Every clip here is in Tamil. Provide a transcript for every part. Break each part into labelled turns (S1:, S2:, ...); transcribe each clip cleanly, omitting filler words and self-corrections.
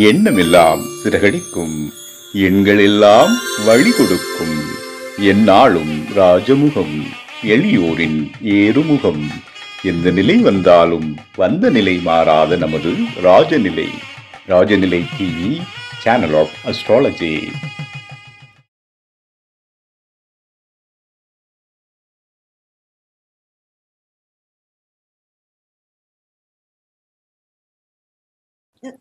S1: எண்ணமெல்லாம் சிறகடிக்கும், எண்களெல்லாம் வழி கொடுக்கும். எந்நாளும் ராஜமுகம், எளியோரின் ஏறுமுகம். எந்த நிலை வந்தாலும் வந்த நிலை மாறாத நமது Rajanilai. Rajanilai TV, channel of astrology.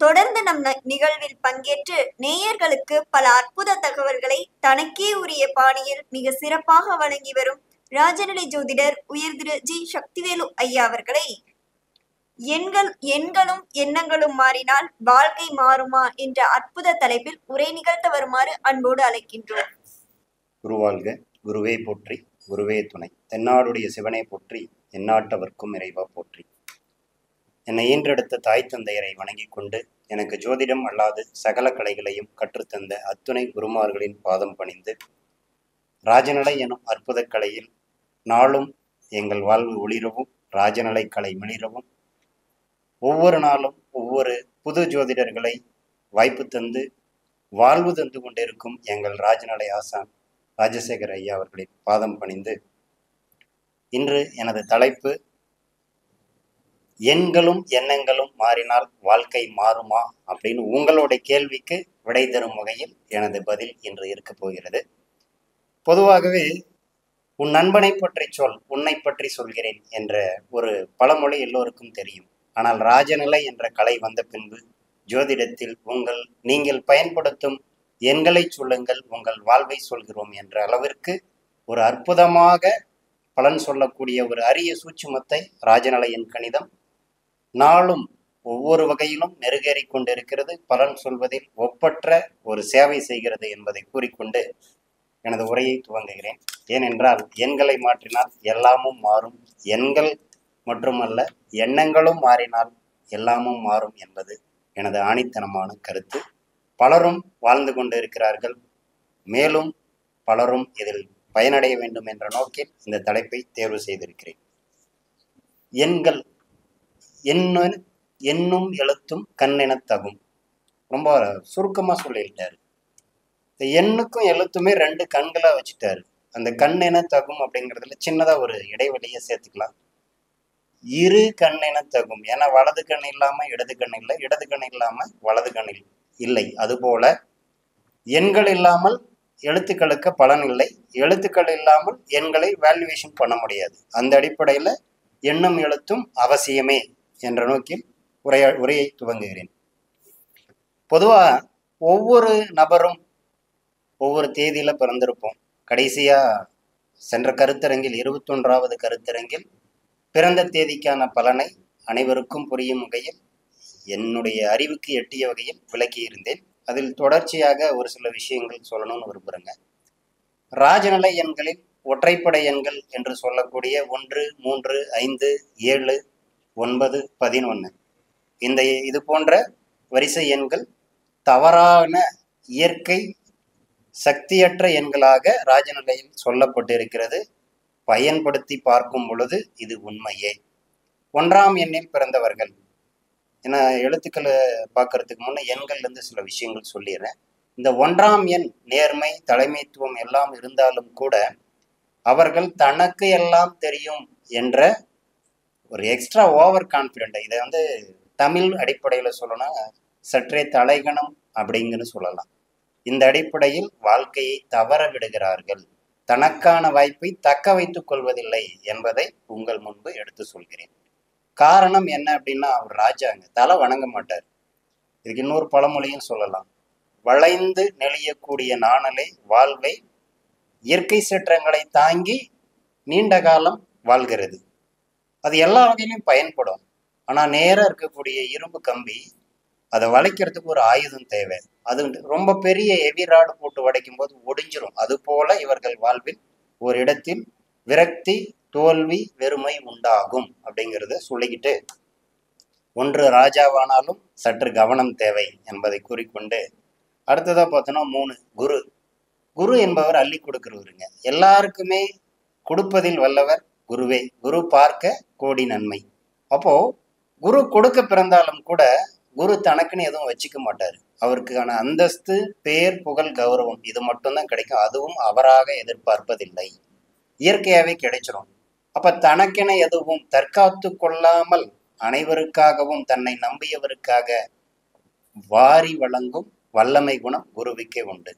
S2: தொடர்ந்து நம் நிகழ்வில் பங்கேற்று நேயர்களுக்கு பல அற்புத தகவல்களை தனக்கே உரிய பாணியில் மிக சிறப்பாக வழங்கி வரும் ராஜநிலை ஜோதிடர் உயர் திரு ஜி சக்திவேலு ஐயா அவர்களை எண்களும் எண்ணங்களும் மாறினால் வாழ்க்கை மாறுமா என்ற அற்புத தலைப்பில் உரை நிகழ்த்த வருமாறு அன்போடு அழைக்கின்றோம்.
S3: குருவாழ்க, குருவே போற்றி, குருவே துணை. தென்னாடுடைய சிவனை போற்றி, எந்நாட்டவர்க்கும் இறைவா போற்றி. என்னை ஈன்றெடுத்த தாய் தந்தையரை வணங்கி கொண்டு எனக்கு ஜோதிடம் அல்லாது சகல கலைகளையும் கற்றுத்தந்த அத்துணை குருமார்களின் பாதம் பணிந்து ராஜநடை எனும் அற்புத கலையில் நாளும் எங்கள் வாழ்வு ஒளிரவும், ராஜநடை கலை மிளிரவும், ஒவ்வொரு நாளும் ஒவ்வொரு புது ஜோதிடர்களை வாய்ப்பு தந்து வாழ்வு தந்து கொண்டிருக்கும் எங்கள் ராஜநடை ஆசான் ராஜசேகர் ஐயா அவர்களின் பாதம் பணிந்து இன்று எனது தலைப்பு எண்களும் எண்ணங்களும் மாறினால் வாழ்க்கை மாறுமா அப்படின்னு உங்களுடைய கேள்விக்கு விடை தரும் வகையில் எனது பதில் இன்று இருக்க போகிறது. பொதுவாகவே உன் நண்பனை பற்றி சொல், உன்னை பற்றி சொல்கிறேன் என்ற ஒரு பழமொழி எல்லோருக்கும் தெரியும். ஆனால் ராஜநிலை என்ற கலை வந்த பின்பு ஜோதிடத்தில் நீங்கள் பயன்படுத்தும் எண்களை சொல்லுங்கள், உங்கள் வாழ்வை சொல்கிறோம் என்ற அளவிற்கு ஒரு அற்புதமாக பலன் சொல்லக்கூடிய ஒரு அரிய சூட்சுமத்தை ராஜநிலை எண் கணிதம் நாளும் ஒவ்வொரு வகையிலும் மெருகேறி கொண்டிருக்கிறது. பலன் சொல்வதில் ஒப்பற்ற ஒரு சேவை செய்கிறது என்பதை கூறிக்கொண்டு எனது உரையை துவங்குகிறேன். ஏனென்றால் எண்களை மாற்றினால் எல்லாமும் மாறும், எண்கள் மட்டுமல்ல எண்ணங்களும் மாறினால் எல்லாமும் மாறும் என்பது எனது ஆணித்தனமான கருத்து. பலரும் வாழ்ந்து கொண்டு இருக்கிறார்கள், மேலும் பலரும் இதில் பயனடைய வேண்டும் என்ற நோக்கில் இந்த தலைப்பை தேர்வு செய்திருக்கிறேன். எண்கள் எண்ணும் எழுத்தும் கண்ணெனத்தகும். ரொம்ப சுருக்கமாக சொல்லிட்டாரு. இந்த எண்ணுக்கும் எழுத்துமே ரெண்டு கண்களை வச்சுட்டாரு. அந்த கண்ணெனத்தகும் அப்படிங்கிறதுல சின்னதாக ஒரு இடைவெளியை சேர்த்துக்கலாம். இரு கண்ணெனத்தகும், ஏன்னா வலது கண் இல்லாமல் இடது கண் இல்லை, இடது கண் இல்லாமல் வலது கண் இல்லை. அதுபோல எண்கள் இல்லாமல் எழுத்துக்களுக்கு பலன் இல்லை, எழுத்துக்கள் இல்லாமல் எண்களை வேல்யூவேஷன் பண்ண முடியாது. அந்த அடிப்படையில் எண்ணும் எழுத்தும் அவசியமே என்ற நோக்கில் உரையை துவங்குகிறேன். பொதுவாக ஒவ்வொரு நபரும் ஒவ்வொரு தேதியில பிறந்திருப்போம். கடைசியா சென்ற கருத்தரங்கில் 21வது கருத்தரங்கில் பிறந்த தேதிக்கான பலனை அனைவருக்கும் புரியும் வகையில் என்னுடைய அறிவுக்கு எட்டிய வகையில் விளக்கியிருந்தேன். அதில் தொடர்ச்சியாக ஒரு சில விஷயங்கள் சொல்லணும்னு விரும்புகிறேங்க. ராஜநிலை எண்களில் ஒற்றைப்படை எண்கள் என்று சொல்லக்கூடிய 1, 3, 5, 7, 9, 11 இது போன்ற வரிசை எண்கள் தவறான இயற்கை சக்தியற்ற எண்களாக ராஜநிலையில் சொல்லப்பட்டிருக்கிறது. பயன்படுத்தி பார்க்கும் பொழுது இது உண்மையே. 1ஆம் எண்ணில் பிறந்தவர்கள், ஏன்னா எழுத்துக்களை பார்க்கறதுக்கு முன்னே எண்கள்லேருந்து சில விஷயங்கள் சொல்லிடுறேன். இந்த 1ஆம் எண் நேர்மை, தலைமைத்துவம் எல்லாம் இருந்தாலும் கூட அவர்கள் தனக்கு எல்லாம் தெரியும் என்ற ஒரு எக்ஸ்ட்ரா ஓவர் கான்ஃபிடென்ட், இதை தமிழ் அடிப்படையில் சொல்லணும், சற்றே தலைகணம் அப்படிங்கன்னு சொல்லலாம். இந்த அடிப்படையில் வாழ்க்கையை தவற விடுகிறார்கள், தனக்கான வாய்ப்பை தக்க வைத்துக் கொள்வதில்லை என்பதை உங்கள் முன்பு எடுத்து சொல்கிறேன். காரணம் என்ன அப்படின்னா, அவர் ராஜாங்க, தலை வணங்க மாட்டார். இதுக்கு இன்னொரு பழமொழியும் சொல்லலாம். வளைந்து நெளியக்கூடிய நாணலை வாழ்வை இயற்கை சீற்றங்களை தாங்கி நீண்ட காலம் வாழ்கிறது. அது எல்லா வகையிலும் பயன்படும். ஆனால் நேராக இருக்கக்கூடிய இரும்பு கம்பி, அதை வளைக்கிறதுக்கு ஒரு ஆயுதம் தேவை. அது ரொம்ப பெரிய ஹெவி ராடு போட்டு வளைக்கும் போது ஒடிஞ்சிரும். அது போல இவர்கள் வாழ்வில் ஒரு இடத்தில் விரக்தி, தோல்வி, வெறுமை உண்டாகும் அப்படிங்கிறத சொல்லிக்கிட்டு, ஒன்று ராஜாவானாலும் சற்று கவனம் தேவை என்பதை கூறிக்கொண்டு அடுத்ததாக பார்த்தோன்னா 3 குரு. குரு என்பவர் அள்ளி கொடுக்கிறவருங்க. எல்லாருக்குமே கொடுப்பதில் வல்லவர் குருவே. குரு பார்க்க கோடி நன்மை. அப்போ குரு கொடுக்க பிறந்தாலும் கூட குரு தனக்குன்னு எதுவும் வச்சுக்க மாட்டார். அவருக்கான அந்தஸ்து, பேர், புகழ், கௌரவம் இது மட்டும்தான் கிடைக்கும். அதுவும் அவராக எதிர்பார்ப்பதில்லை, இயற்கையாகவே கிடைச்சிடும். அப்ப தனக்கென எதுவும் தற்காத்து கொள்ளாமல் அனைவருக்காகவும் தன்னை நம்பியவருக்காக வாரி வழங்கும் வல்லமை குணம் குருவுக்கே உண்டு.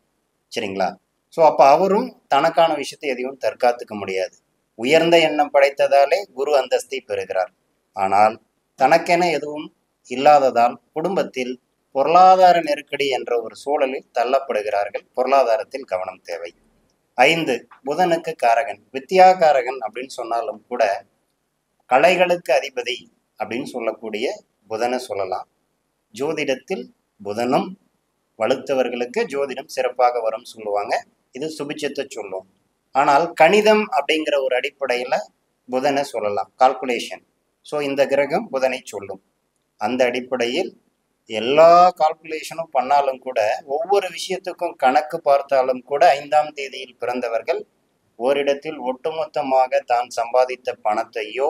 S3: சரிங்களா? ஸோ அப்போ அவரும் தனக்கான விஷயத்தை எதையும் தற்காத்துக்க முடியாது. உயர்ந்த எண்ணம் படைத்ததாலே குரு அந்தஸ்தை பெறுகிறார். ஆனால் தனக்கென எதுவும் இல்லாததால் குடும்பத்தில் பொருளாதார நெருக்கடி என்ற ஒரு சூழலில் தள்ளப்படுகிறார்கள். பொருளாதாரத்தில் கவனம் தேவை. 5 புதனுக்கு காரகன், வித்யாகாரகன் அப்படின்னு சொன்னாலும் கூட கலைகளுக்கு அதிபதி அப்படின்னு சொல்லக்கூடிய புதனை சொல்லலாம். ஜோதிடத்தில் புதனும் வலுத்தவர்களுக்கு ஜோதிடம் சிறப்பாக வரும் சொல்லுவாங்க. இது சுபிச்சத்தை சொல்லும். ஆனால் கணிதம் அப்படிங்கிற ஒரு அடிப்படையில புதனை சொல்லலாம், கால்குலேஷன். ஸோ இந்த கிரகம் புதனை சொல்லும். அந்த அடிப்படையில் எல்லா கால்குலேஷனும் பண்ணாலும் கூட ஒவ்வொரு விஷயத்துக்கும் கணக்கு பார்த்தாலும் கூட 5ஆம் தேதியில் பிறந்தவர்கள் ஓரிடத்தில் ஒட்டுமொத்தமாக தான் சம்பாதித்த பணத்தையோ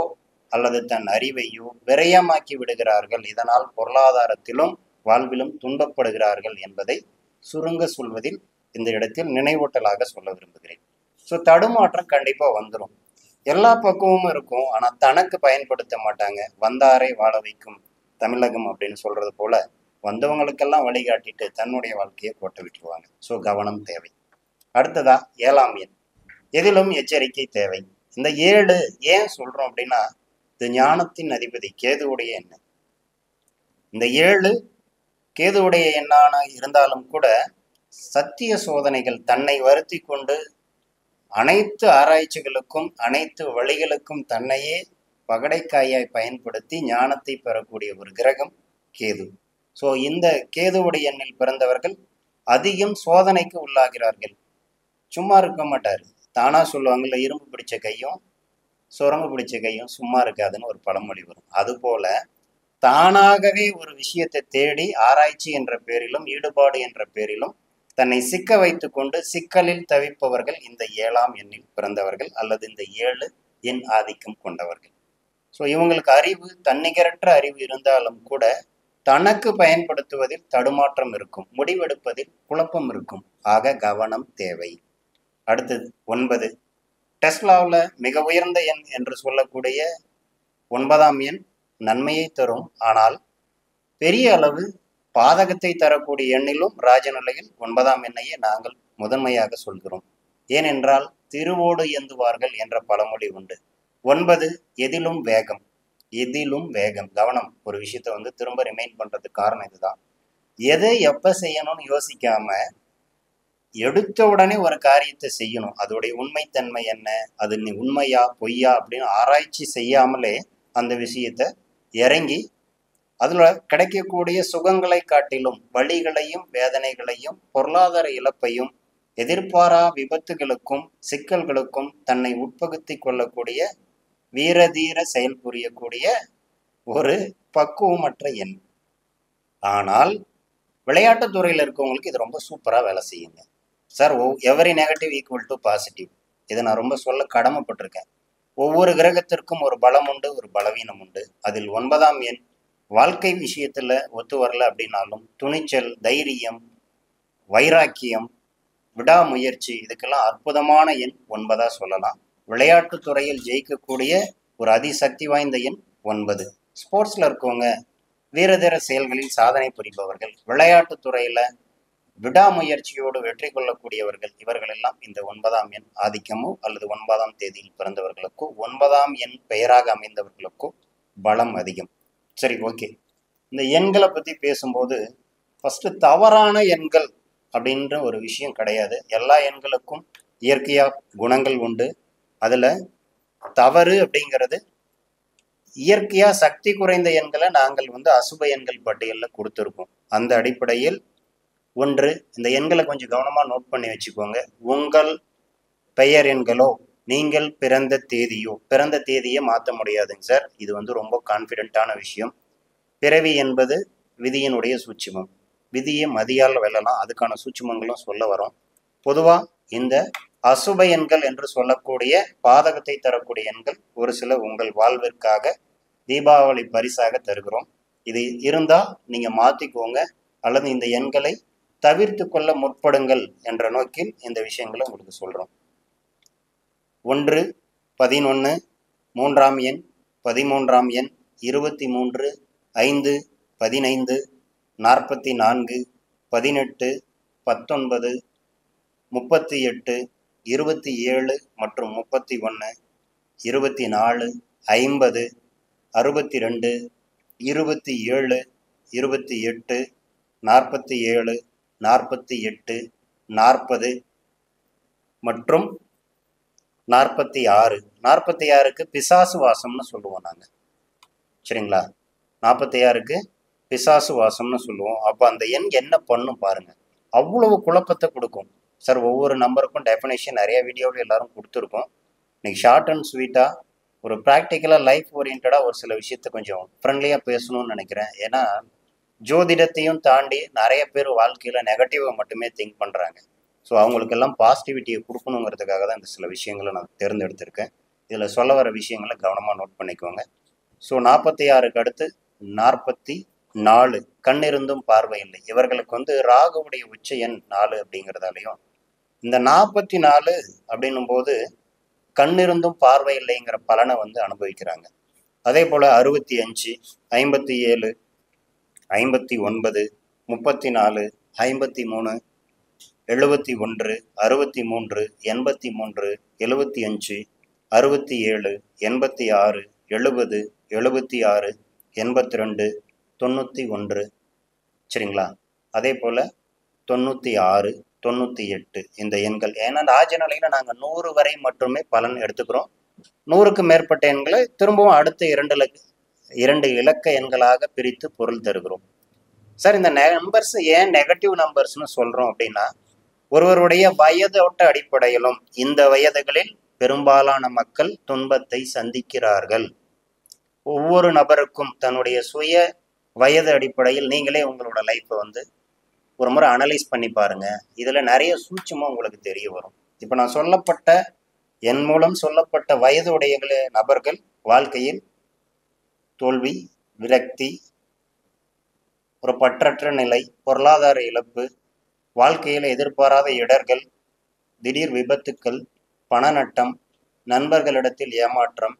S3: அல்லது தன் அறிவையோ விரயமாக்கி விடுகிறார்கள். இதனால் பொருளாதாரத்திலும் வாழ்விலும் துன்பப்படுகிறார்கள் என்பதை சுருங்க சொல்வதில் இந்த இடத்தில் நினைவூட்டலாக சொல்ல விரும்புகிறேன். ஸோ தடுமாற்றம் கண்டிப்பாக வந்துடும். எல்லா பக்குவமும் இருக்கும், ஆனால் தனக்கு பயன்படுத்த மாட்டாங்க. வந்தாரை வாழ வைக்கும் தமிழகம் அப்படின்னு சொல்றது போல வந்தவங்களுக்கெல்லாம் வழிகாட்டிட்டு தன்னுடைய வாழ்க்கையை போட்டு விட்டுருவாங்க. ஸோ கவனம் தேவை. அடுத்ததா 7ஆம் எண், எதிலும் எச்சரிக்கை தேவை. இந்த 7 ஏன் சொல்றோம் அப்படின்னா, இது ஞானத்தின் அதிபதி கேதுவுடைய எண்ணம். இந்த 7 கேதுவுடைய எண்ணான இருந்தாலும் கூட சத்திய சோதனைகள் தன்னை வருத்தி கொண்டு அனைத்து ஆராய்ச்சிகளுக்கும் அனைத்து வழிகளுக்கும் தன்னையே பகடைக்காயாய் பயன்படுத்தி ஞானத்தை பெறக்கூடிய ஒரு கிரகம் கேது. ஸோ இந்த கேதுவுடைய எண்ணில் பிறந்தவர்கள் அதிகம் சோதனைக்கு உள்ளாகிறார்கள். சும்மா இருக்க மாட்டார். தானா சொல்லுவாங்கல்ல, இரும்பு பிடிச்ச கையும் சுரங்கு பிடிச்ச கையும் சும்மா இருக்காதுன்னு ஒரு பழமொழி வரும். அதுபோல தானாகவே ஒரு விஷயத்தை தேடி ஆராய்ச்சி என்ற பேரிலும் ஈடுபாடு என்ற பேரிலும் தன்னை சிக்க வைத்து கொண்டு சிக்கலில் தவிப்பவர்கள் இந்த 7ஆம் எண்ணில் பிறந்தவர்கள் அல்லது இந்த 7 எண் ஆதிக்கம் கொண்டவர்கள். ஸோ இவங்களுக்கு அறிவு, தன்னிகரற்ற அறிவு இருந்தாலும் கூட தனக்கு பயன்படுத்துவதில் தடுமாற்றம் இருக்கும், முடிவெடுப்பதில் குழப்பம் இருக்கும். ஆக கவனம் தேவை. அடுத்தது 9 டெஸ்லாவில் மிக உயர்ந்த எண் என்று சொல்லக்கூடிய 9ஆம் எண் நன்மையை தரும். ஆனால் பெரிய அளவு பாதகத்தை தரக்கூடிய எண்ணிலும் ராஜநிலையில் 9ஆம் எண்ணையே நாங்கள் முதன்மையாக சொல்கிறோம். ஏனென்றால் திருவோடு ஏந்துவார்கள் என்ற பழமொழி உண்டு. 9 எதிலும் வேகம், எதிலும் வேகம். கவனம். ஒரு விஷயத்தை திரும்ப ரிமைண்ட் பண்றதுக்கு காரணம் இதுதான். எதை எப்ப செய்யணும்னு யோசிக்காம எடுத்த உடனே ஒரு காரியத்தை செய்யணும். அதோடைய உண்மைத்தன்மை என்ன, அது உண்மையா பொய்யா அப்படின்னு ஆராய்ச்சி செய்யாமலே அந்த விஷயத்தை இறங்கி அதுல கிடைக்கக்கூடிய சுகங்களை காட்டிலும் வலிகளையும் வேதனைகளையும் பொருளாதார இழப்பையும் எதிர்பாரா விபத்துகளுக்கும் சிக்கல்களுக்கும் தன்னை உட்பகுத்தி கொள்ளக்கூடிய வீரதீர செயல் புரியக்கூடிய ஒரு பக்குவமற்ற எண். ஆனால் விளையாட்டுத் துறையில் இருக்கவங்களுக்கு இது ரொம்ப சூப்பரா வேலை செய்யுங்க sir. Every negative equal to positive. இதை நான் ரொம்ப சொல்ல கடமைப்பட்டிருக்கேன். ஒவ்வொரு கிரகத்திற்கும் ஒரு பலம் உண்டு, ஒரு பலவீனம் உண்டு. அதில் 9ஆம் எண் வாழ்க்கை விஷயத்துல ஒத்து வரல அப்படின்னாலும் துணிச்சல், தைரியம், வைராக்கியம், விடாமுயற்சி இதுக்கெல்லாம் அற்புதமான எண் 9 சொல்லலாம். விளையாட்டு துறையில் ஜெயிக்கக்கூடிய ஒரு அதிசக்தி வாய்ந்த எண் 9. ஸ்போர்ட்ஸ்ல இருக்கவங்க வீரதீர செயல்களில் சாதனை புரிபவர்கள், விளையாட்டு துறையில விடாமுயற்சியோடு வெற்றி கொள்ளக்கூடியவர்கள், இவர்கள் எல்லாம் இந்த 9ஆம் எண் ஆதிக்கமோ அல்லது 9ஆம் தேதியில் பிறந்தவர்களுக்கோ 9ஆம் எண் பெயராக அமைந்தவர்களுக்கோ பலம் அதிகம். சரி, ஓகே. இந்த எண்களை பத்தி பேசும்போது ஃபர்ஸ்ட் தவறான எண்கள் அப்படின்ற ஒரு விஷயம் கிடையாது. எல்லா எண்களுக்கும் இயற்கையா குணங்கள் உண்டு. அதுல தவறு அப்படிங்கிறது இயற்கையா சக்தி குறைந்த எண்களை நாங்கள் அசுப எண்கள் பட்டியலில் கொடுத்துருக்கோம். அந்த அடிப்படையில் ஒன்று, இந்த எண்களை கொஞ்சம் கவனமா நோட் பண்ணி வச்சுக்கோங்க. உங்கள் பெயர் எண்களோ நீங்கள் பிறந்த தேதியோ, பிறந்த தேதியை மாற்ற முடியாதுங்க சார். இது ரொம்ப கான்ஃபிடென்ட்டான விஷயம். பிறவி என்பது விதியினுடைய சூட்சுமம். விதியை மதியால் வெல்லலாம். அதுக்கான சூட்சுமங்களும் சொல்ல வரோம். பொதுவா இந்த அசுப எண்கள் என்று சொல்லக்கூடிய பாதகத்தை தரக்கூடிய எண்கள் ஒரு சில உங்கள் வாழ்விற்காக தீபாவளி பரிசாக தருகிறோம். இது இருந்தா நீங்க மாத்திக்கோங்க. அல்லது இந்த எண்களை தவிர்த்து கொள்ள முற்படுங்கள் என்ற நோக்கில் இந்த விஷயங்களை உங்களுக்கு சொல்கிறோம். 1, 11, 3ஆம் எண், 13ஆம் எண், 23, 5, 15, 44, 18, 19, 38, 27 மற்றும் 31, 24, 50, 62, 27, 28, 47, 48, 40 மற்றும் 46. 46க்கு பிசாசு வாசம்னு சொல்லுவோம் நாங்கள். சரிங்களா? 46க்கு பிசாசு வாசம்னு சொல்லுவோம். அப்போ அந்த எண் என்ன பண்ணும் பாருங்க, அவ்வளவு குழப்பத்தை கொடுக்கும். சார், ஒவ்வொரு நம்பருக்கும் டெஃபினேஷன் நிறைய வீடியோவில் எல்லாரும் கொடுத்துருக்கோம். இன்னைக்கு ஷார்ட் அண்ட் ஸ்வீட்டாக ஒரு ப்ராக்டிக்கலாக லைஃப் ஓரியன்டாக ஒரு சில விஷயத்தை கொஞ்சம் ஃப்ரெண்ட்லியாக பேசணும்னு நினைக்கிறேன். ஏன்னா ஜோதிடத்தையும் தாண்டி நிறைய பேர் வாழ்க்கையில் நெகட்டிவாக மட்டுமே திங்க் பண்ணுறாங்க. ஸோ அவங்களுக்கெல்லாம் பாசிட்டிவிட்டியை கொடுக்கணுங்கிறதுக்காக தான் இந்த சில விஷயங்களை நான் தேர்ந்தெடுத்திருக்கேன். இதில் சொல்ல வர விஷயங்களை கவனமாக நோட் பண்ணிக்கோங்க. ஸோ 46க்கு அடுத்து 44, கண்ணிருந்தும் பார்வை இல்லை. இவர்களுக்கு ராகுவுடைய உச்ச எண் 4 அப்படிங்கிறதாலையும் இந்த 44 அப்படின்னும் போது கண்ணிருந்தும் பார்வை இல்லைங்கிற பலனை அனுபவிக்கிறாங்க. அதே போல் 65, 57, 59, 34, 53, 71, 63, 83, 75, 67, 86, 70, 76, 82, 91. சரிங்களா? அதே போல் 96, 98 இந்த எண்கள். ஏன்னா ராஜநிலையில் நாங்கள் 100 வரை மட்டுமே பலன் எடுத்துக்கிறோம். 100க்கு மேற்பட்ட எண்களை திரும்பவும் அடுத்த 2 இலக்க எண்களாக பிரித்து பொருள் தருகிறோம். சார், இந்த நம்பர்ஸ் ஏன் நெகட்டிவ் நம்பர்ஸ்னு சொல்கிறோம் அப்படின்னா, ஒருவருடைய வயதோட்ட அடிப்படையிலும் இந்த வயதுகளில் பெரும்பாலான மக்கள் துன்பத்தை சந்திக்கிறார்கள். ஒவ்வொரு நபருக்கும் தன்னுடைய சுய வயது அடிப்படையில் நீங்களே உங்களோட லைஃப்பை ஒரு முறை அனலைஸ் பண்ணி பாருங்க. இதில் நிறைய சூட்சமாக உங்களுக்கு தெரிய வரும். இப்போ நான் சொல்லப்பட்ட என் மூலம் சொல்லப்பட்ட வயது உடைய நபர்கள் வாழ்க்கையில் தோல்வி, விரக்தி, ஒரு பற்றற்ற நிலை, பொருளாதார இழப்பு, வாழ்க்கையில் எதிர்பாராத இடர்கள், திடீர் விபத்துக்கள், பண நட்டம், நண்பர்களிடத்தில் ஏமாற்றம்,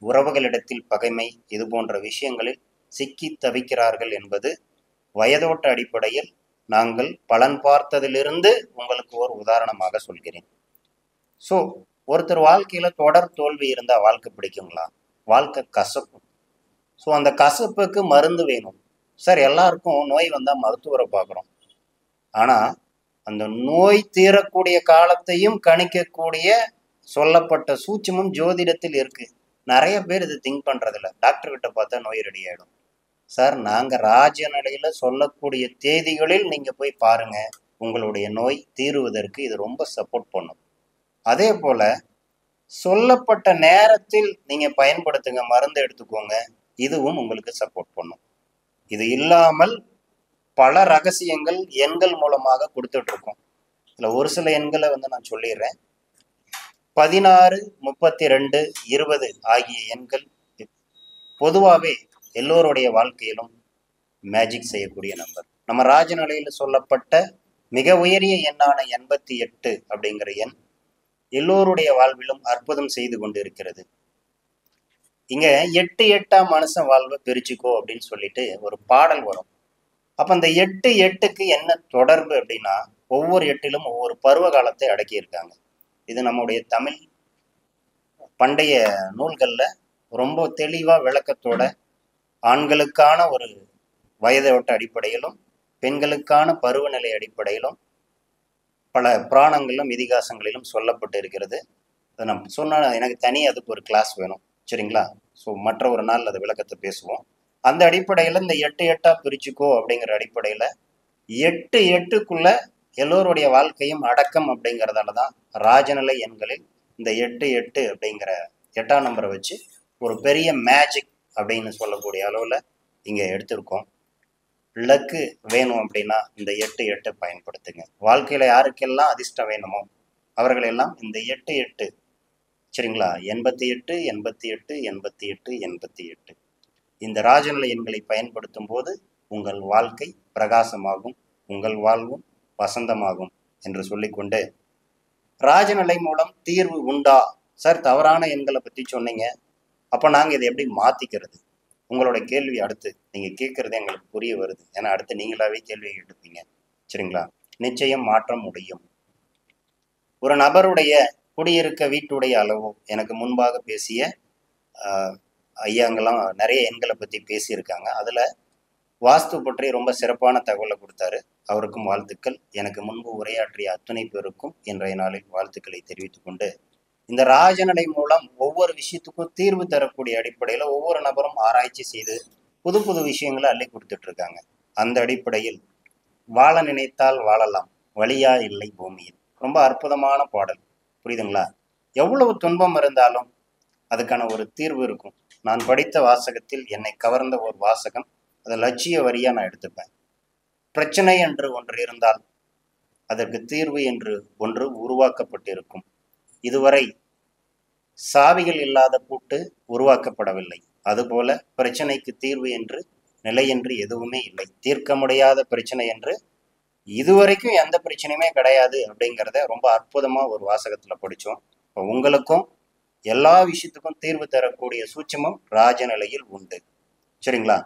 S3: உறவுகளிடத்தில் பகைமை, இது போன்ற விஷயங்களில் சிக்கி தவிக்கிறார்கள் என்பது வயதோட்ட அடிப்படையில் நாங்கள் பலன் பார்த்ததிலிருந்து உங்களுக்கு ஒரு உதாரணமாக சொல்கிறேன். ஸோ ஒருத்தர் வாழ்க்கையில் தொடர் தோல்வி இருந்தால் வாழ்க்கை பிடிக்குங்களா? வாழ்க்கை கசப்பும். ஸோ அந்த கசப்புக்கு மருந்து வேணும். சார், எல்லாருக்கும் நோய் வந்தால் மருத்துவரை பார்க்குறோம். ஆனால் அந்த நோய் தீரக்கூடிய காலத்தையும் கணிக்கக்கூடிய சொல்லப்பட்ட சூட்சமும் ஜோதிடத்தில் இருக்குது. நிறைய பேர் இது திங்க் பண்ணுறதில்ல. டாக்டர்கிட்ட பார்த்தா நோய் ரெடி ஆகிடும். சார், நாங்கள் ராஜ நிலையில் சொல்லக்கூடிய தேதிகளில் நீங்கள் போய் பாருங்கள், உங்களுடைய நோய் தீருவதற்கு இது ரொம்ப சப்போர்ட் பண்ணும். அதே போல் சொல்லப்பட்ட நேரத்தில் நீங்கள் பயன்படுத்துங்க, மருந்து எடுத்துக்கோங்க, இதுவும் உங்களுக்கு சப்போர்ட் பண்ணும். இது இல்லாமல் பல ரகசியங்கள் எண்கள் மூலமாக கொடுத்துட்ருக்கோம். இதில் ஒரு சில எண்களை நான் சொல்லிடுறேன். 16, 32, 20 ஆகிய எண்கள் பொதுவாகவே எல்லோருடைய வாழ்க்கையிலும் மேஜிக் செய்யக்கூடிய நம்பர். நம்ம ராஜநிலையில் சொல்லப்பட்ட மிக உயரிய எண்ணான 88 அப்படிங்கிற எண் எல்லோருடைய வாழ்விலும் அற்புதம் செய்து கொண்டு இருக்கிறது. இங்க 8 8ஆம் மனுஷன் வாழ்வை பிரிச்சுக்கோ அப்படின்னு சொல்லிட்டு ஒரு பாடல் வரும். அப்ப அந்த 8 8க்கு என்ன தொடர்பு அப்படின்னா, ஒவ்வொரு 8லும் ஒவ்வொரு பருவ காலத்தை அடக்கியிருக்காங்க. இது நம்முடைய தமிழ் பண்டைய நூல்கள்ல ரொம்ப தெளிவா விளக்கத்தோட ஆண்களுக்கான ஒரு வயதோட்ட அடிப்படையிலும் பெண்களுக்கான பருவநிலை அடிப்படையிலும் பல புராணங்களிலும் இதிகாசங்களிலும் சொல்லப்பட்டு இருக்கிறது. அதை நான் சொன்னால் எனக்கு தனி அதுக்கு ஒரு கிளாஸ் வேணும். சரிங்களா? ஸோ மற்ற ஒரு நாள் அது விளக்கத்தை பேசுவோம். அந்த அடிப்படையில் இந்த 8 8ஆ பிரிச்சுக்கோ அப்படிங்கிற அடிப்படையில் 8 8க்குள்ள எல்லோருடைய வாழ்க்கையும் அடக்கம் அப்படிங்கிறதால தான் ராஜநிலை எண்களில் இந்த 8 8 அப்படிங்கிற 8ஆம் நம்பரை வச்சு ஒரு பெரிய மேஜிக் அப்படின்னு சொல்லக்கூடிய அளவில் இங்கே எடுத்திருக்கோம். லக்கு வேணும் அப்படின்னா இந்த 8 8 பயன்படுத்துங்க. வாழ்க்கையில் யாருக்கெல்லாம் அதிர்ஷ்டம் வேணுமோ அவர்களெல்லாம் இந்த 8 8, சரிங்களா, 88 88 88 88 இந்த ராஜநிலை எண்களை பயன்படுத்தும் போது உங்கள் வாழ்க்கை பிரகாசமாகும், உங்கள் வாழ்வும் வசந்தமாகும் என்று சொல்லிக்கொண்டு, ராஜநிலை மூலம் தீர்வு உண்டா? சார், தவறான எண்களை பற்றி சொன்னீங்க, அப்போ நாங்கள் இதை எப்படி மாற்றிக்கிறது? உங்களோட கேள்வி அடுத்து நீங்கள் கேட்குறது எங்களுக்கு புரிய வருது. ஏன்னா அடுத்து நீங்களாவே கேள்வி கேட்டுப்பீங்க. சரிங்களா? நிச்சயம் மாற்றம் முடியும். ஒரு நபருடைய குடியிருக்க வீட்டுடைய அளவோ, எனக்கு முன்பாக பேசிய ஐயாங்கெல்லாம் நிறைய எண்களை பற்றி பேசியிருக்காங்க. அதில் வாஸ்து பற்றி ரொம்ப சிறப்பான தகவலை கொடுத்தாரு. அவருக்கும் வாழ்த்துக்கள். எனக்கு முன்பு உரையாற்றிய அத்துணை பேருக்கும் இன்றைய நாளில் வாழ்த்துக்களை தெரிவித்துக் கொண்டு, இந்த ராஜநடை மூலம் ஒவ்வொரு விஷயத்துக்கும் தீர்வு தரக்கூடிய அடிப்படையில் ஒவ்வொரு நபரும் ஆராய்ச்சி செய்து புது புது விஷயங்களை அள்ளி கொடுத்துட்டு இருக்காங்க. அந்த அடிப்படையில் வாழ நினைத்தால் வாழலாம், வழியா இல்லை பூமியில். ரொம்ப அற்புதமான பாடல். புரியுதுங்களா? எவ்வளவு துன்பம் இருந்தாலும் அதுக்கான ஒரு தீர்வு இருக்கும். நான் படித்த வாசகத்தில் என்னை கவர்ந்த ஒரு வாசகம், அதை லட்சிய வரியா நான் எடுத்துப்பேன். பிரச்சனை என்று ஒன்று இருந்தால் அதற்கு தீர்வு என்று ஒன்று உருவாக்கப்பட்டிருக்கும். இதுவரை சாவிகள் இல்லாத பூட்டு உருவாக்கப்படவில்லை. அதுபோல பிரச்சனைக்கு தீர்வு என்று நிலை என்று எதுவுமே இல்லை. தீர்க்க முடியாத பிரச்சனை என்று இதுவரைக்கும் எந்த பிரச்சனையுமே கிடையாது அப்படிங்கிறத ரொம்ப அற்புதமா ஒரு வாசகத்துல படித்தோம். இப்போ உங்களுக்கும் எல்லா விஷயத்துக்கும் தீர்வு தரக்கூடிய சூட்சமம் ராஜநிலையில் உண்டு. சரிங்களா?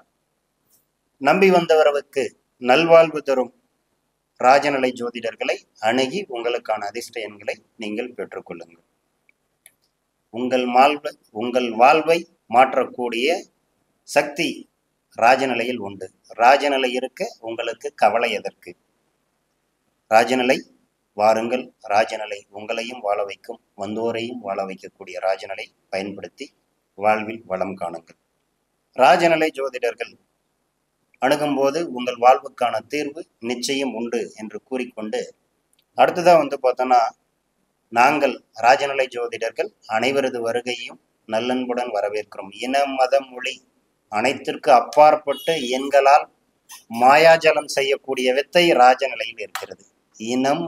S3: நம்பி வந்தவர்களுக்கு நல்வாழ்வு தரும் ராஜநிலை ஜோதிடர்களை அணுகி உங்களுக்கான அதிர்ஷ்ட எண்களை நீங்கள் பெற்றுக்கொள்ளுங்கள். உங்கள் வாழ்வை மாற்றக்கூடிய சக்தி ராஜநிலையில் உண்டு. ராஜநிலை இருக்க உங்களுக்கு கவலை எதற்கு? ராஜநிலை வாருங்கள். ராஜநிலை உங்களையும் வாழ வைக்கும், வந்தோரையும் வாழ வைக்கக்கூடிய ராஜநிலை பயன்படுத்தி வாழ்வில் வளம் காணுங்கள். ராஜநிலை ஜோதிடர்கள் அணுகும்போது உங்கள் வாழ்வுக்கான தீர்வு நிச்சயம் உண்டு என்று கூறிக்கொண்டு, அடுத்ததான் பார்த்தோன்னா, நாங்கள் ராஜநிலை ஜோதிடர்கள் அனைவரது வருகையும் நல்லன்புடன் வரவேற்கிறோம். இனம், மதம், மொழி அனைத்திற்கு அப்பாற்பட்டு எண்களால் மாயாஜலம் செய்யக்கூடிய வித்தை ராஜநிலையில் இருக்கிறது. இனம்,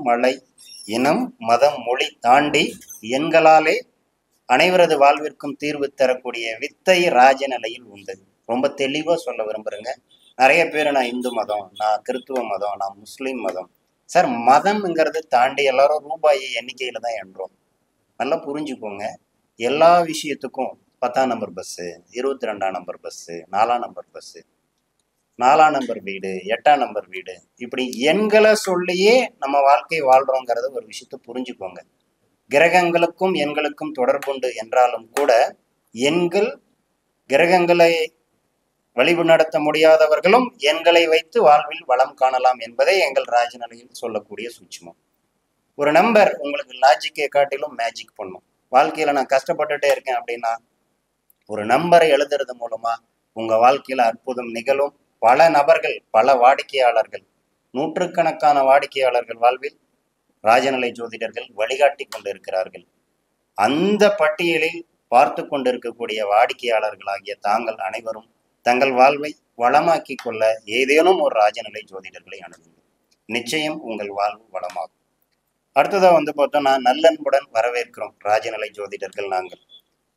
S3: மதம், மொழி தாண்டி எண்களாலே அனைவரது வாழ்விற்கும் தீர்வு தரக்கூடிய வித்தை ராஜநிலையில் உண்டு. ரொம்ப தெளிவாக சொல்ல விரும்புகிறேங்க. நிறைய பேர் நான் இந்து மதம், நான் கிறித்துவ மதம், நான் முஸ்லீம் மதம். சார், மதம்ங்கிறது தாண்டி எல்லாரும் ரூபாயை எண்ணிக்கையில் தான் எண்ணுறோம். நல்லா புரிஞ்சுக்கோங்க. எல்லா விஷயத்துக்கும் 10ஆம் நம்பர் பஸ்ஸு, 22ஆம் நம்பர் பஸ்ஸு, 4ஆம் நம்பர் பஸ்ஸு, 4ஆம் நம்பர் வீடு, 8ஆம் நம்பர் வீடு, இப்படி எண்களை சொல்லியே நம்ம வாழ்க்கை வாழ்கிறோங்கிறத ஒரு விஷயத்தை புரிஞ்சுக்கோங்க. கிரகங்களுக்கும் எண்களுக்கும் தொடர்புண்டு என்றாலும் கூட எண்கள் கிரகங்களை வழிவு நடத்த முடியாதவர்களும் எண்களை வைத்து வாழ்வில் வளம் காணலாம் என்பதை எங்கள் ராஜநிலையில் சொல்லக்கூடிய சூட்சுமம். ஒரு நம்பர் உங்களுக்கு லாஜிக்கை காட்டிலும் மேஜிக் பண்ணும். வாழ்க்கையில நான் கஷ்டப்பட்டுட்டே இருக்கேன் அப்படின்னா ஒரு நம்பரை எழுதுறது மூலமா உங்க வாழ்க்கையில அற்புதம் நிகழும். பல நபர்கள், பல வாடிக்கையாளர்கள், நூற்றுக்கணக்கான வாடிக்கையாளர்கள் வாழ்வில் ராஜநிலை ஜோதிடர்கள் வழிகாட்டி கொண்டிருக்கிறார்கள். அந்த பட்டியலில் பார்த்து கொண்டிருக்கக்கூடிய வாடிக்கையாளர்களாகிய தாங்கள் அனைவரும் தங்கள் வாழ்வை வளமாக்கி கொள்ள ஏதேனும் ஒரு ராஜநிலை ஜோதிடர்களை அணுகுங்கள். நிச்சயம் உங்கள் வாழ்வு வளமாகும். அடுத்ததா பார்த்தோம்னா, நல்லன்புடன் வரவேற்கிறோம் ராஜநிலை ஜோதிடர்கள். நாங்கள்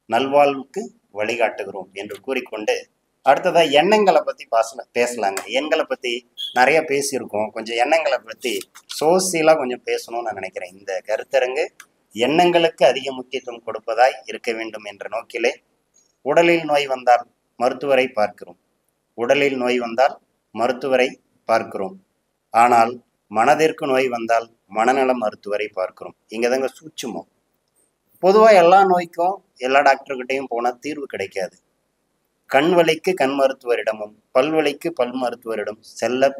S3: நல்வாழ்வுக்கு வழிகாட்டுகிறோம் என்று கூறிக்கொண்டு, அடுத்ததா எண்ணங்களை பத்தி பேசலாங்க. எண்களை பத்தி நிறைய பேசியிருக்கோம். கொஞ்சம் எண்ணங்களை பத்தி சோசியலா கொஞ்சம் பேசணும்னு நான் நினைக்கிறேன். இந்த கருத்தரங்கு எண்ணங்களுக்கு அதிக முக்கியத்துவம் கொடுப்பதாய் இருக்க வேண்டும் என்ற நோக்கிலே, உடலில் நோய் வந்தால் மருத்துவரை பார்க்கிறோம், உடலில் நோய் வந்தால் மருத்துவரை பார்க்கிறோம். ஆனால் மனதிற்கு நோய் வந்தால் மனநல மருத்துவரை பார்க்கிறோம். இங்கதாங்க சூட்சுமம். பொதுவாக எல்லா நோய்க்கும் எல்லா டாக்டர்கிட்டையும் போனால் தீர்வு கிடைக்காது. கண் வலிக்கு கண் மருத்துவரிடமும் பல்வலிக்கு பல் மருத்துவரிடம் செல்ல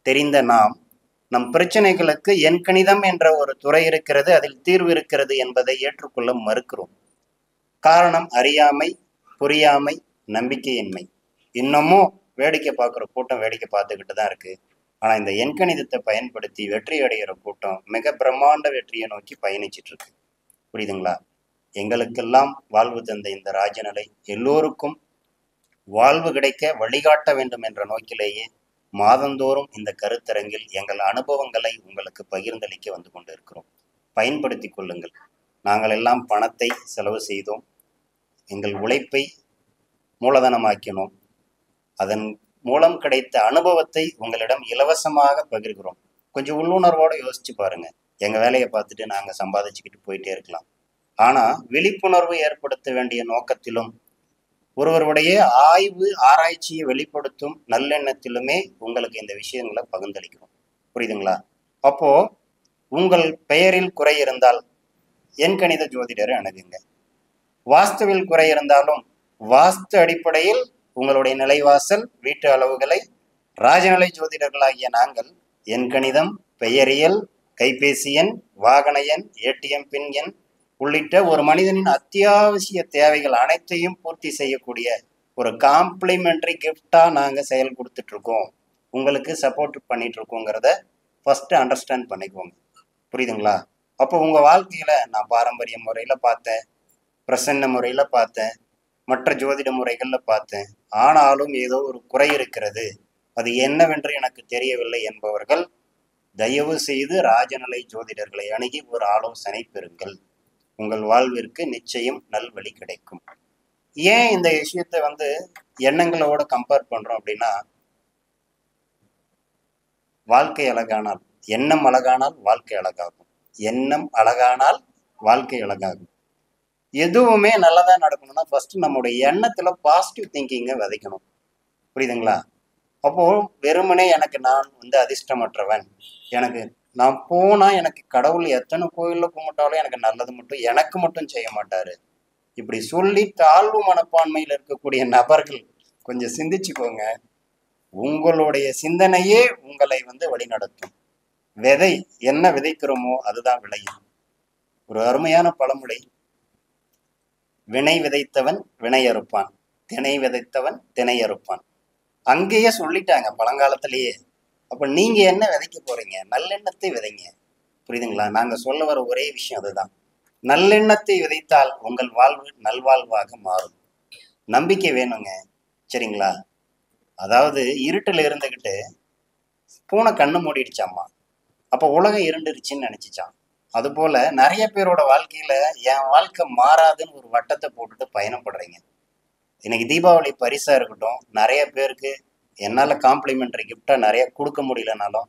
S3: தெரிந்த நாம், நம் பிரச்சனைகளுக்கு எண்கணிதம் என்ற ஒரு துறை இருக்கிறது, அதில் தீர்வு இருக்கிறது என்பதை ஏற்றுக்கொள்ள மறுக்கிறோம். காரணம் அறியாமை, புரியாமை, நம்பிக்கையின்மை. இன்னமும் வேடிக்கை பார்க்குற கூட்டம் வேடிக்கை பார்த்துக்கிட்டு தான் இருக்கு. ஆனால் இந்த எண்கணிதத்தை பயன்படுத்தி வெற்றி அடைகிற கூட்டம் மிக பிரம்மாண்ட வெற்றியை நோக்கி பயணிச்சிட்டு இருக்கு. புரியுதுங்களா? எங்களுக்கெல்லாம் வாழ்வு தந்த இந்த ராஜநிலை எல்லோருக்கும் வாழ்வு கிடைக்க வழிகாட்ட வேண்டும் என்ற நோக்கிலேயே மாதந்தோறும் இந்த கருத்தரங்கில் எங்கள் அனுபவங்களை உங்களுக்கு பகிர்ந்தளிக்க வந்து கொண்டு இருக்கிறோம். பயன்படுத்தி கொள்ளுங்கள். நாங்கள் எல்லாம் பணத்தை செலவு செய்தோம், எங்கள் உழைப்பை மூலதனமாக்கினோம். அதன் மூலம் கிடைத்த அனுபவத்தை உங்களிடம் இலவசமாக பகிர்கிறோம். கொஞ்சம் உள்ளுணர்வோடு யோசிச்சு பாருங்க. எங்க வேலையை பார்த்துட்டு நாங்க சம்பாதிச்சுக்கிட்டு போயிட்டே இருக்கலாம். ஆனா விழிப்புணர்வு ஏற்படுத்த வேண்டிய நோக்கத்திலும் ஒருவருடைய ஆராய்ச்சியை வெளிப்படுத்தும் நல்லெண்ணத்திலுமே உங்களுக்கு இந்த விஷயங்களை பகிர்ந்தளிக்கிறோம். புரியுதுங்களா? அப்போ உங்கள் பெயரில் குறை இருந்தால் எண்கணித ஜோதிடரை அணுகுங்க. வாஸ்துவில் குறை இருந்தாலும் வாஸ்து அடிப்படையில் உங்களுடைய நிலைவாசல் வீட்டு அளவுகளை ராஜநிலை ஜோதிடர்களாகிய நாங்கள் எண்கணிதம், பெயரியல், கைபேசி எண், வாகன எண், ஏடிஎம் பின் எண் உள்ளிட்ட ஒரு மனிதனின் அத்தியாவசிய தேவைகள் அனைத்தையும் பூர்த்தி செய்யக்கூடிய ஒரு காம்ப்ளிமெண்டரி கிஃப்டா நாங்க செயல் கொடுத்துட்டு இருக்கோம். உங்களுக்கு சப்போர்ட் பண்ணிட்டு இருக்கோங்கிறத ஃபர்ஸ்ட் அண்டர்ஸ்டாண்ட் பண்ணிக்கோங்க. புரியுதுங்களா? அப்போ உங்க வாழ்க்கையில நான் பாரம்பரிய முறையில பார்த்தேன், பிரசன்ன முறையில பார்த்தேன், மற்ற ஜோதிட முறைகள்ல பார்த்தேன், ஆனாலும் ஏதோ ஒரு குறை இருக்கிறது, அது என்னவென்று எனக்கு தெரியவில்லை என்பவர்கள் தயவு செய்து ராஜநிலை ஜோதிடர்களை அணுகி ஒரு ஆலோசனை பெறுங்கள். உங்கள் வாழ்விற்கு நிச்சயம் நல்வழி கிடைக்கும். ஏன் இந்த விஷயத்தை எண்ணங்களோட கம்பேர் பண்றோம் அப்படின்னா, வாழ்க்கை அழகானால் எண்ணம் அழகானால் வாழ்க்கை அழகாகும், எண்ணம் அழகானால் வாழ்க்கை அழகாகும். எதுவுமே நல்லதா நடக்கணும்னா ஃபர்ஸ்ட் நம்முடைய எண்ணத்துல பாசிட்டிவ் திங்கிங்கை விதைக்கணும். புரியுதுங்களா? அப்போ வெறுமனே எனக்கு நான் அதிர்ஷ்டமற்றவன், எனக்கு நான் போனா எனக்கு கடவுள் எத்தனை கோயில்ல கும்பிட்டாலும் எனக்கு நல்லது மட்டும் எனக்கு மட்டும் செய்ய மாட்டாரு, இப்படி சொல்லி தாழ்வு மனப்பான்மையில் இருக்கக்கூடிய நபர்கள் கொஞ்சம் சிந்திச்சுக்கோங்க. உங்களுடைய சிந்தனையே உங்களை வழிநடத்தும். விதை என்ன விதைக்கிறோமோ அதுதான் விளையும். ஒரு அருமையான பழமொழி, வினை விதைத்தவன் வினை அறுப்பான், திணை விதைத்தவன் திணை அறுப்பான். அங்கேயே சொல்லிட்டாங்க பழங்காலத்திலேயே. அப்ப நீங்க என்ன விதைக்க போறீங்க? நல்லெண்ணத்தை விதைங்க. புரியுதுங்களா? நாங்க சொல்ல வர ஒரே விஷயம் அதுதான். நல்லெண்ணத்தை விதைத்தால் உங்கள் வாழ்வு நல்வாழ்வாக மாறும். நம்பிக்கை வேணுங்க. சரிங்களா? அதாவது இருட்டுல இருந்துகிட்டு பூனை கண்ணு மூடிடுச்சாம்மா, அப்ப உலகம் இருண்டுருச்சுன்னு நினைச்சிச்சான். அது போல நிறைய பேரோட வாழ்க்கையில என் வாழ்க்கை மாறாதுன்னு ஒரு வட்டத்தை போட்டுட்டு பயணப்படுறீங்க. இன்னைக்கு தீபாவளி பரிசா இருக்கட்டும், நிறைய பேருக்கு என்னால காம்ப்ளிமெண்டரி கிஃப்டா நிறைய கொடுக்க முடியலனாலும்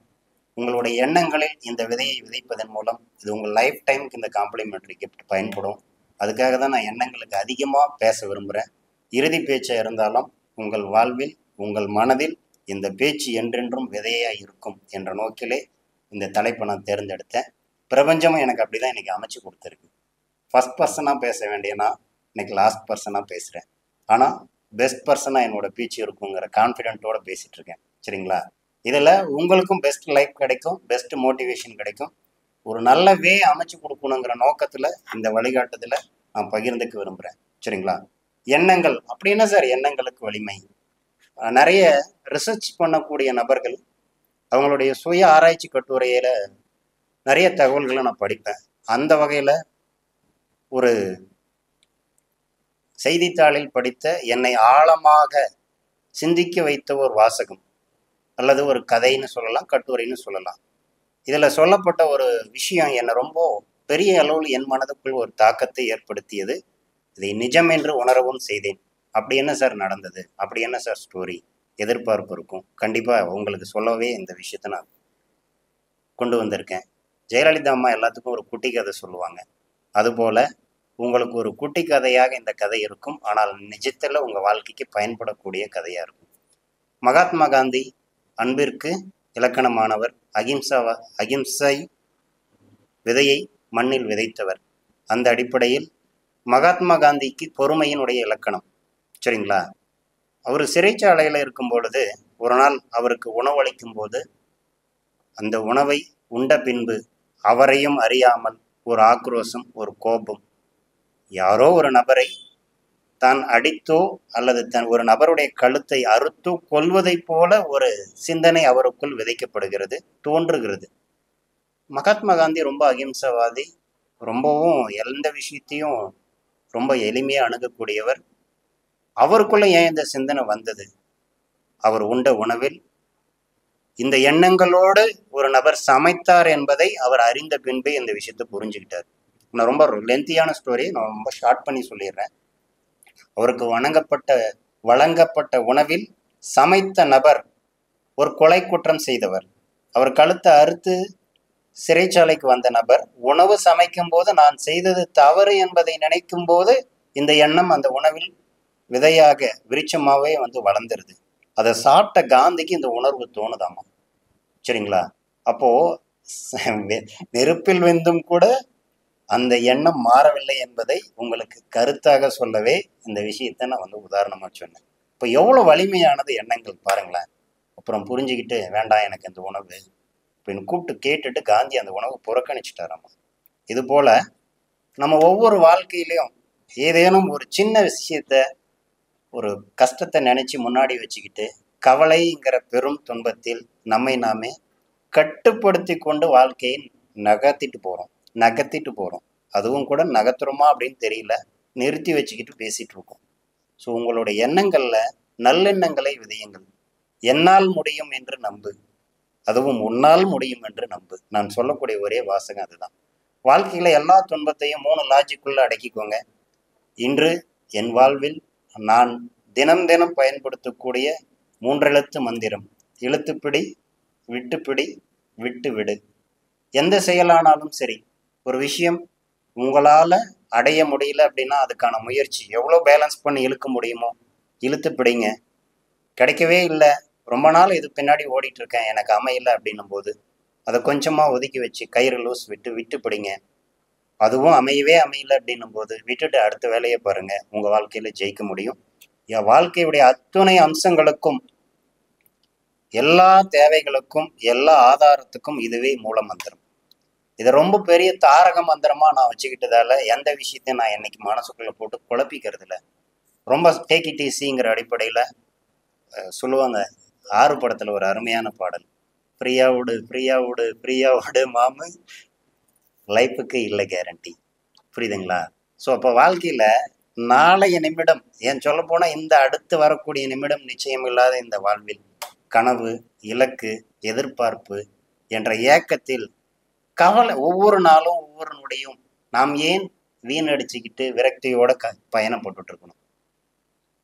S3: உங்களுடைய எண்ணங்களில் இந்த விதையை விதைப்பதன் மூலம் இது உங்கள் லைஃப் டைமுக்கு இந்த காம்ப்ளிமெண்டரி கிஃப்ட் பயன்படும். அதுக்காக தான் நான் எண்ணங்களுக்கு அதிகமாக பேச விரும்புகிறேன். இறுதி பேச்சா இருந்தாலும் உங்கள் வாழ்வில் உங்கள் மனதில் இந்த பேச்சு என்றென்றும் விதையாக இருக்கும் என்ற நோக்கிலே இந்த தலைப்பை நான் தேர்ந்தெடுத்தேன். பிரபஞ்சமும் எனக்கு அப்படிதான் இன்னைக்கு அமைச்சு கொடுத்துருக்கு. ஃபர்ஸ்ட் பர்சனாக பேச வேண்டியனா இன்னைக்கு லாஸ்ட் பர்சனாக பேசுகிறேன். ஆனால் பெஸ்ட் பர்சனாக என்னோட பேச்சு இருக்குங்கிற கான்ஃபிடென்ட்டோட பேசிட்டு இருக்கேன். சரிங்களா? இதில் உங்களுக்கும் பெஸ்ட் லைஃப் கிடைக்கும், பெஸ்ட் மோட்டிவேஷன் கிடைக்கும். ஒரு நல்ல வே அமைச்சு கொடுக்கணுங்கிற நோக்கத்தில் இந்த வழிகாட்டுதலை நான் பகிர்ந்துக்க விரும்புகிறேன். சரிங்களா? எண்ணங்கள் அப்படின்னா சார் எண்ணங்களுக்கு வலிமை. நிறைய ரிசர்ச் பண்ணக்கூடிய நபர்கள் அவங்களுடைய சுய ஆராய்ச்சி கட்டுரையில நிறைய தகவல்களை நான் படிப்பேன். அந்த வகையில் ஒரு செய்தித்தாளில் படித்த என்னை ஆழமாக சிந்திக்க வைத்த ஒரு வாசகம் அல்லது ஒரு கதைன்னு சொல்லலாம், கட்டுரைன்னு சொல்லலாம். இதில் சொல்லப்பட்ட ஒரு விஷயம் என்னை ரொம்ப பெரிய அளவில் என் மனதுக்குள் ஒரு தாக்கத்தை ஏற்படுத்தியது. இதை நிஜம் என்று உணரவும் செய்தேன். அப்படி என்ன சார் நடந்தது, அப்படி என்ன சார் ஸ்டோரி, எதிர்பார்ப்பு இருக்கும். கண்டிப்பாக உங்களுக்கு சொல்லவே இந்த விஷயத்தை நான் கொண்டு வந்திருக்கேன். ஜெயலலிதா அம்மா எல்லாத்துக்கும் ஒரு குட்டி கதை சொல்லுவாங்க. அதுபோல் உங்களுக்கு ஒரு குட்டி கதையாக இந்த கதை இருக்கும். ஆனால் நிஜத்தில் உங்கள் வாழ்க்கைக்கு பயன்படக்கூடிய கதையாக இருக்கும். மகாத்மா காந்தி அன்பிற்கு இலக்கணமானவர். அகிம்சை விதையை மண்ணில் விதைத்தவர். அந்த அடிப்படையில் மகாத்மா காந்திக்கு பொறுமையினுடைய இலக்கணம். சரிங்களா? அவர் சிறைச்சாலையில் இருக்கும் பொழுது ஒரு நாள் அவருக்கு உணவளிக்கும் போது அந்த உணவை உண்ட பின்பு அவரையும் அறியாமல் ஒரு ஆக்ரோஷம், ஒரு கோபம், யாரோ ஒரு நபரை தான் அடித்தோ அல்லது ஒரு நபருடைய கழுத்தை அறுத்தோ கொல்வதை போல ஒரு சிந்தனை அவருக்குள் விதைக்கப்படுகிறது, தோன்றுகிறது. மகாத்மா காந்தி ரொம்ப அகிம்சவாதி, ரொம்பவும் எந்த விஷயத்தையும் ரொம்ப எளிமையாக அணுகக்கூடியவர். அவருக்குள்ள ஏன் இந்த சிந்தனை வந்தது? அவர் உண்ட உணவில் இந்த எண்ணங்களோடு ஒரு நபர் சமைத்தார் என்பதை அவர் அறிந்த பின்பே இந்த விஷயத்தை புரிஞ்சுக்கிட்டார். நான் ரொம்ப லென்த்தியான ஸ்டோரி, நான் ரொம்ப ஷார்ட் பண்ணி சொல்லிடுறேன். அவருக்கு வழங்கப்பட்ட உணவில் சமைத்த நபர் ஒரு கொலை குற்றம் செய்தவர். அவர் கழுத்தை அறுத்து சிறைச்சாலைக்கு வந்த நபர் உணவு சமைக்கும் போது நான் செய்தது தவறு என்பதை நினைக்கும் போது இந்த எண்ணம் அந்த உணவில் விதையாக விருட்சமாவே வளர்ந்துருது. அதை சாப்பிட்ட காந்திக்கு இந்த உணர்வு தோணுதாமா. சரிங்களா? அப்போ நெருப்பில் வெந்தும் கூட அந்த எண்ணம் மாறவில்லை என்பதை உங்களுக்கு கருத்தாக சொல்லவே இந்த விஷயத்தை நான் உதாரணமா சொன்னேன். இப்போ எவ்வளவு வலிமையானது எண்ணங்கள் பாருங்களேன். அப்புறம் புரிஞ்சுக்கிட்டு வேண்டாம் எனக்கு அந்த உணவு அப்படின்னு கூப்பிட்டு கேட்டுட்டு காந்தி அந்த உணவு புறக்கணிச்சுட்டாராமா. இது போல நம்ம ஒவ்வொரு வாழ்க்கையிலையும் ஏதேனும் ஒரு சின்ன விஷயத்த, ஒரு கஷ்டத்தை நினைச்சு முன்னாடி வச்சுக்கிட்டு கவலைங்கிற பெரும் துன்பத்தில் நம்மை நாமே கட்டுப்படுத்தி கொண்டு வாழ்க்கையை நகர்த்திட்டு போறோம். அதுவும் கூட நகர்த்துறோமா அப்படின்னு தெரியல, நிறுத்தி வச்சுக்கிட்டு பேசிட்டு இருக்கோம். ஸோ உங்களுடைய எண்ணங்கள்ல நல்லெண்ணங்களை விதையுங்கள். என்னால் முடியும் என்று நம்பு, அதுவும் உன்னால் முடியும் என்று நம்பு. நான் சொல்லக்கூடிய ஒரே வாசகம் அதுதான். வாழ்க்கையில எல்லா துன்பத்தையும் 3 லாஜிக்குள்ள அடக்கிக்கோங்க. இன்று என் வாழ்வில் நான் தினம் தினம் பயன்படுத்தக்கூடிய 3 எழுத்து மந்திரம்: இழுத்துப்பிடி, விட்டுப்பிடி, விட்டு விடு. எந்த செயலானாலும் சரி, ஒரு விஷயம் உங்களால அடைய முடியல அப்படின்னா அதுக்கான முயற்சி எவ்வளோ பேலன்ஸ் பண்ணி இழுக்க முடியுமோ இழுத்து பிடிங்க. கிடைக்கவே இல்லை, ரொம்ப நாள் இது பின்னாடி ஓடிட்டு இருக்கேன், எனக்கு அமையல அப்படின்னும் போது அதை கொஞ்சமா ஒதுக்கி வச்சு கயிறு லூஸ் விட்டு பிடிங்க. அதுவும் அமையவே அமையல அப்படின்னும் போது விட்டுட்டு அடுத்த வேலையை பாருங்க. உங்க வாழ்க்கையில ஜெயிக்க முடியும். என் வாழ்க்கையுடைய அத்துணை அம்சங்களுக்கும், எல்லா தேவைகளுக்கும், எல்லா ஆதாரத்துக்கும் இதுவே மூல மந்திரம். இதை ரொம்ப பெரிய தாரக மந்திரமா நான் வச்சுக்கிட்டதால எந்த விஷயத்தையும் நான் என்னைக்கு மனசுக்குள்ள போட்டு குழப்பிக்கிறது இல்லை. ரொம்ப டேக் இட் ஈஸிங்கிற அடிப்படையில சொல்லுவாங்க. 6 படத்துல ஒரு அருமையான பாடல்: ஃப்ரீயா விடு ஃப்ரீயா விடு ஃப்ரீயா விடு மாமு, லைஃபுக்கு இல்லை கேரண்டி. புரியுதுங்களா? ஸோ அப்போ வாழ்க்கையில நாளைய நிமிடம், ஏன் சொல்ல போனா இந்த அடுத்து வரக்கூடிய நிமிடம் நிச்சயம் இல்லாத இந்த வாழ்வில் கனவு, இலக்கு, எதிர்பார்ப்பு என்ற ஏக்கத்தில் கவலை, ஒவ்வொரு நாளும் ஒவ்வொரு நொடியும் நாம் ஏன் வீணடிச்சுக்கிட்டு விரக்தியோட பயணப்பட்டு இருக்கணும்?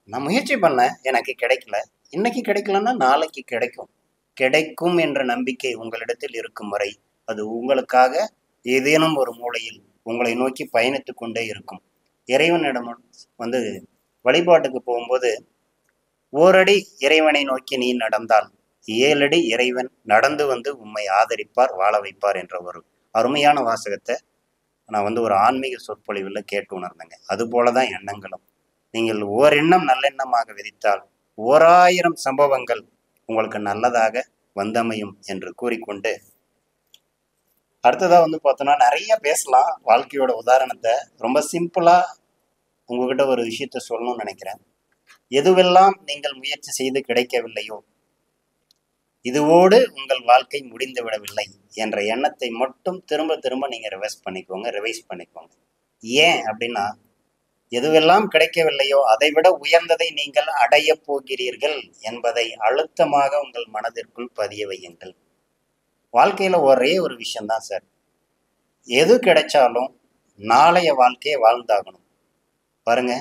S3: நான் முயற்சி பண்ணேன், எனக்கு கிடைக்கல, இன்னைக்கு கிடைக்கலன்னா நாளைக்கு கிடைக்கும் என்ற நம்பிக்கை உங்களிடத்தில் இருக்கும் வரை அது உங்களுக்காக ஏதேனும் ஒரு மூலையில் உங்களை நோக்கி பயணித்து கொண்டே இருக்கும். இறைவனிடம் வழிபாட்டுக்கு போகும்போது ஓரடி இறைவனை நோக்கி நீ நடந்தால் 7 அடி இறைவன் நடந்து உம்மை ஆதரிப்பார், வாழ வைப்பார் என்ற ஒரு அருமையான வாசகத்தை நான் ஒரு ஆன்மீக சொற்பொழிவில் கேட்டு உணர்ந்தேங்க. அது போலதான் எண்ணங்களும். நீங்கள் ஓரெண்ணம் நல்லெண்ணமாக விதித்தால் 1000 சம்பவங்கள் உங்களுக்கு நல்லதாக வந்தமையும் என்று கூறிக்கொண்டு, அடுத்ததா பார்த்தோன்னா நிறைய பேசலாம். வாழ்க்கையோட உதாரணத்தை ரொம்ப சிம்பிளா உங்ககிட்ட ஒரு விஷயத்த சொல்லணும்னு நினைக்கிறேன். எதுவெல்லாம் நீங்கள் முயற்சி செய்து கிடைக்கவில்லையோ, இதுவோடு உங்கள் வாழ்க்கை முடிந்து விடவில்லை என்ற எண்ணத்தை மட்டும் திரும்ப திரும்ப நீங்க ரிவைஸ் பண்ணிக்கோங்க. ஏன் அப்படின்னா, எதுவெல்லாம் கிடைக்கவில்லையோ அதை விட உயர்ந்ததை நீங்கள் அடைய போகிறீர்கள் என்பதை அழுத்தமாக உங்கள் மனதிற்குள் பதிய வையுங்கள். வாழ்க்கையில ஒரே ஒரு விஷயம்தான் சார், எது கிடைச்சாலும் நாளைய வாழ்க்கையை வாழ்ந்தாகணும். பாருங்க,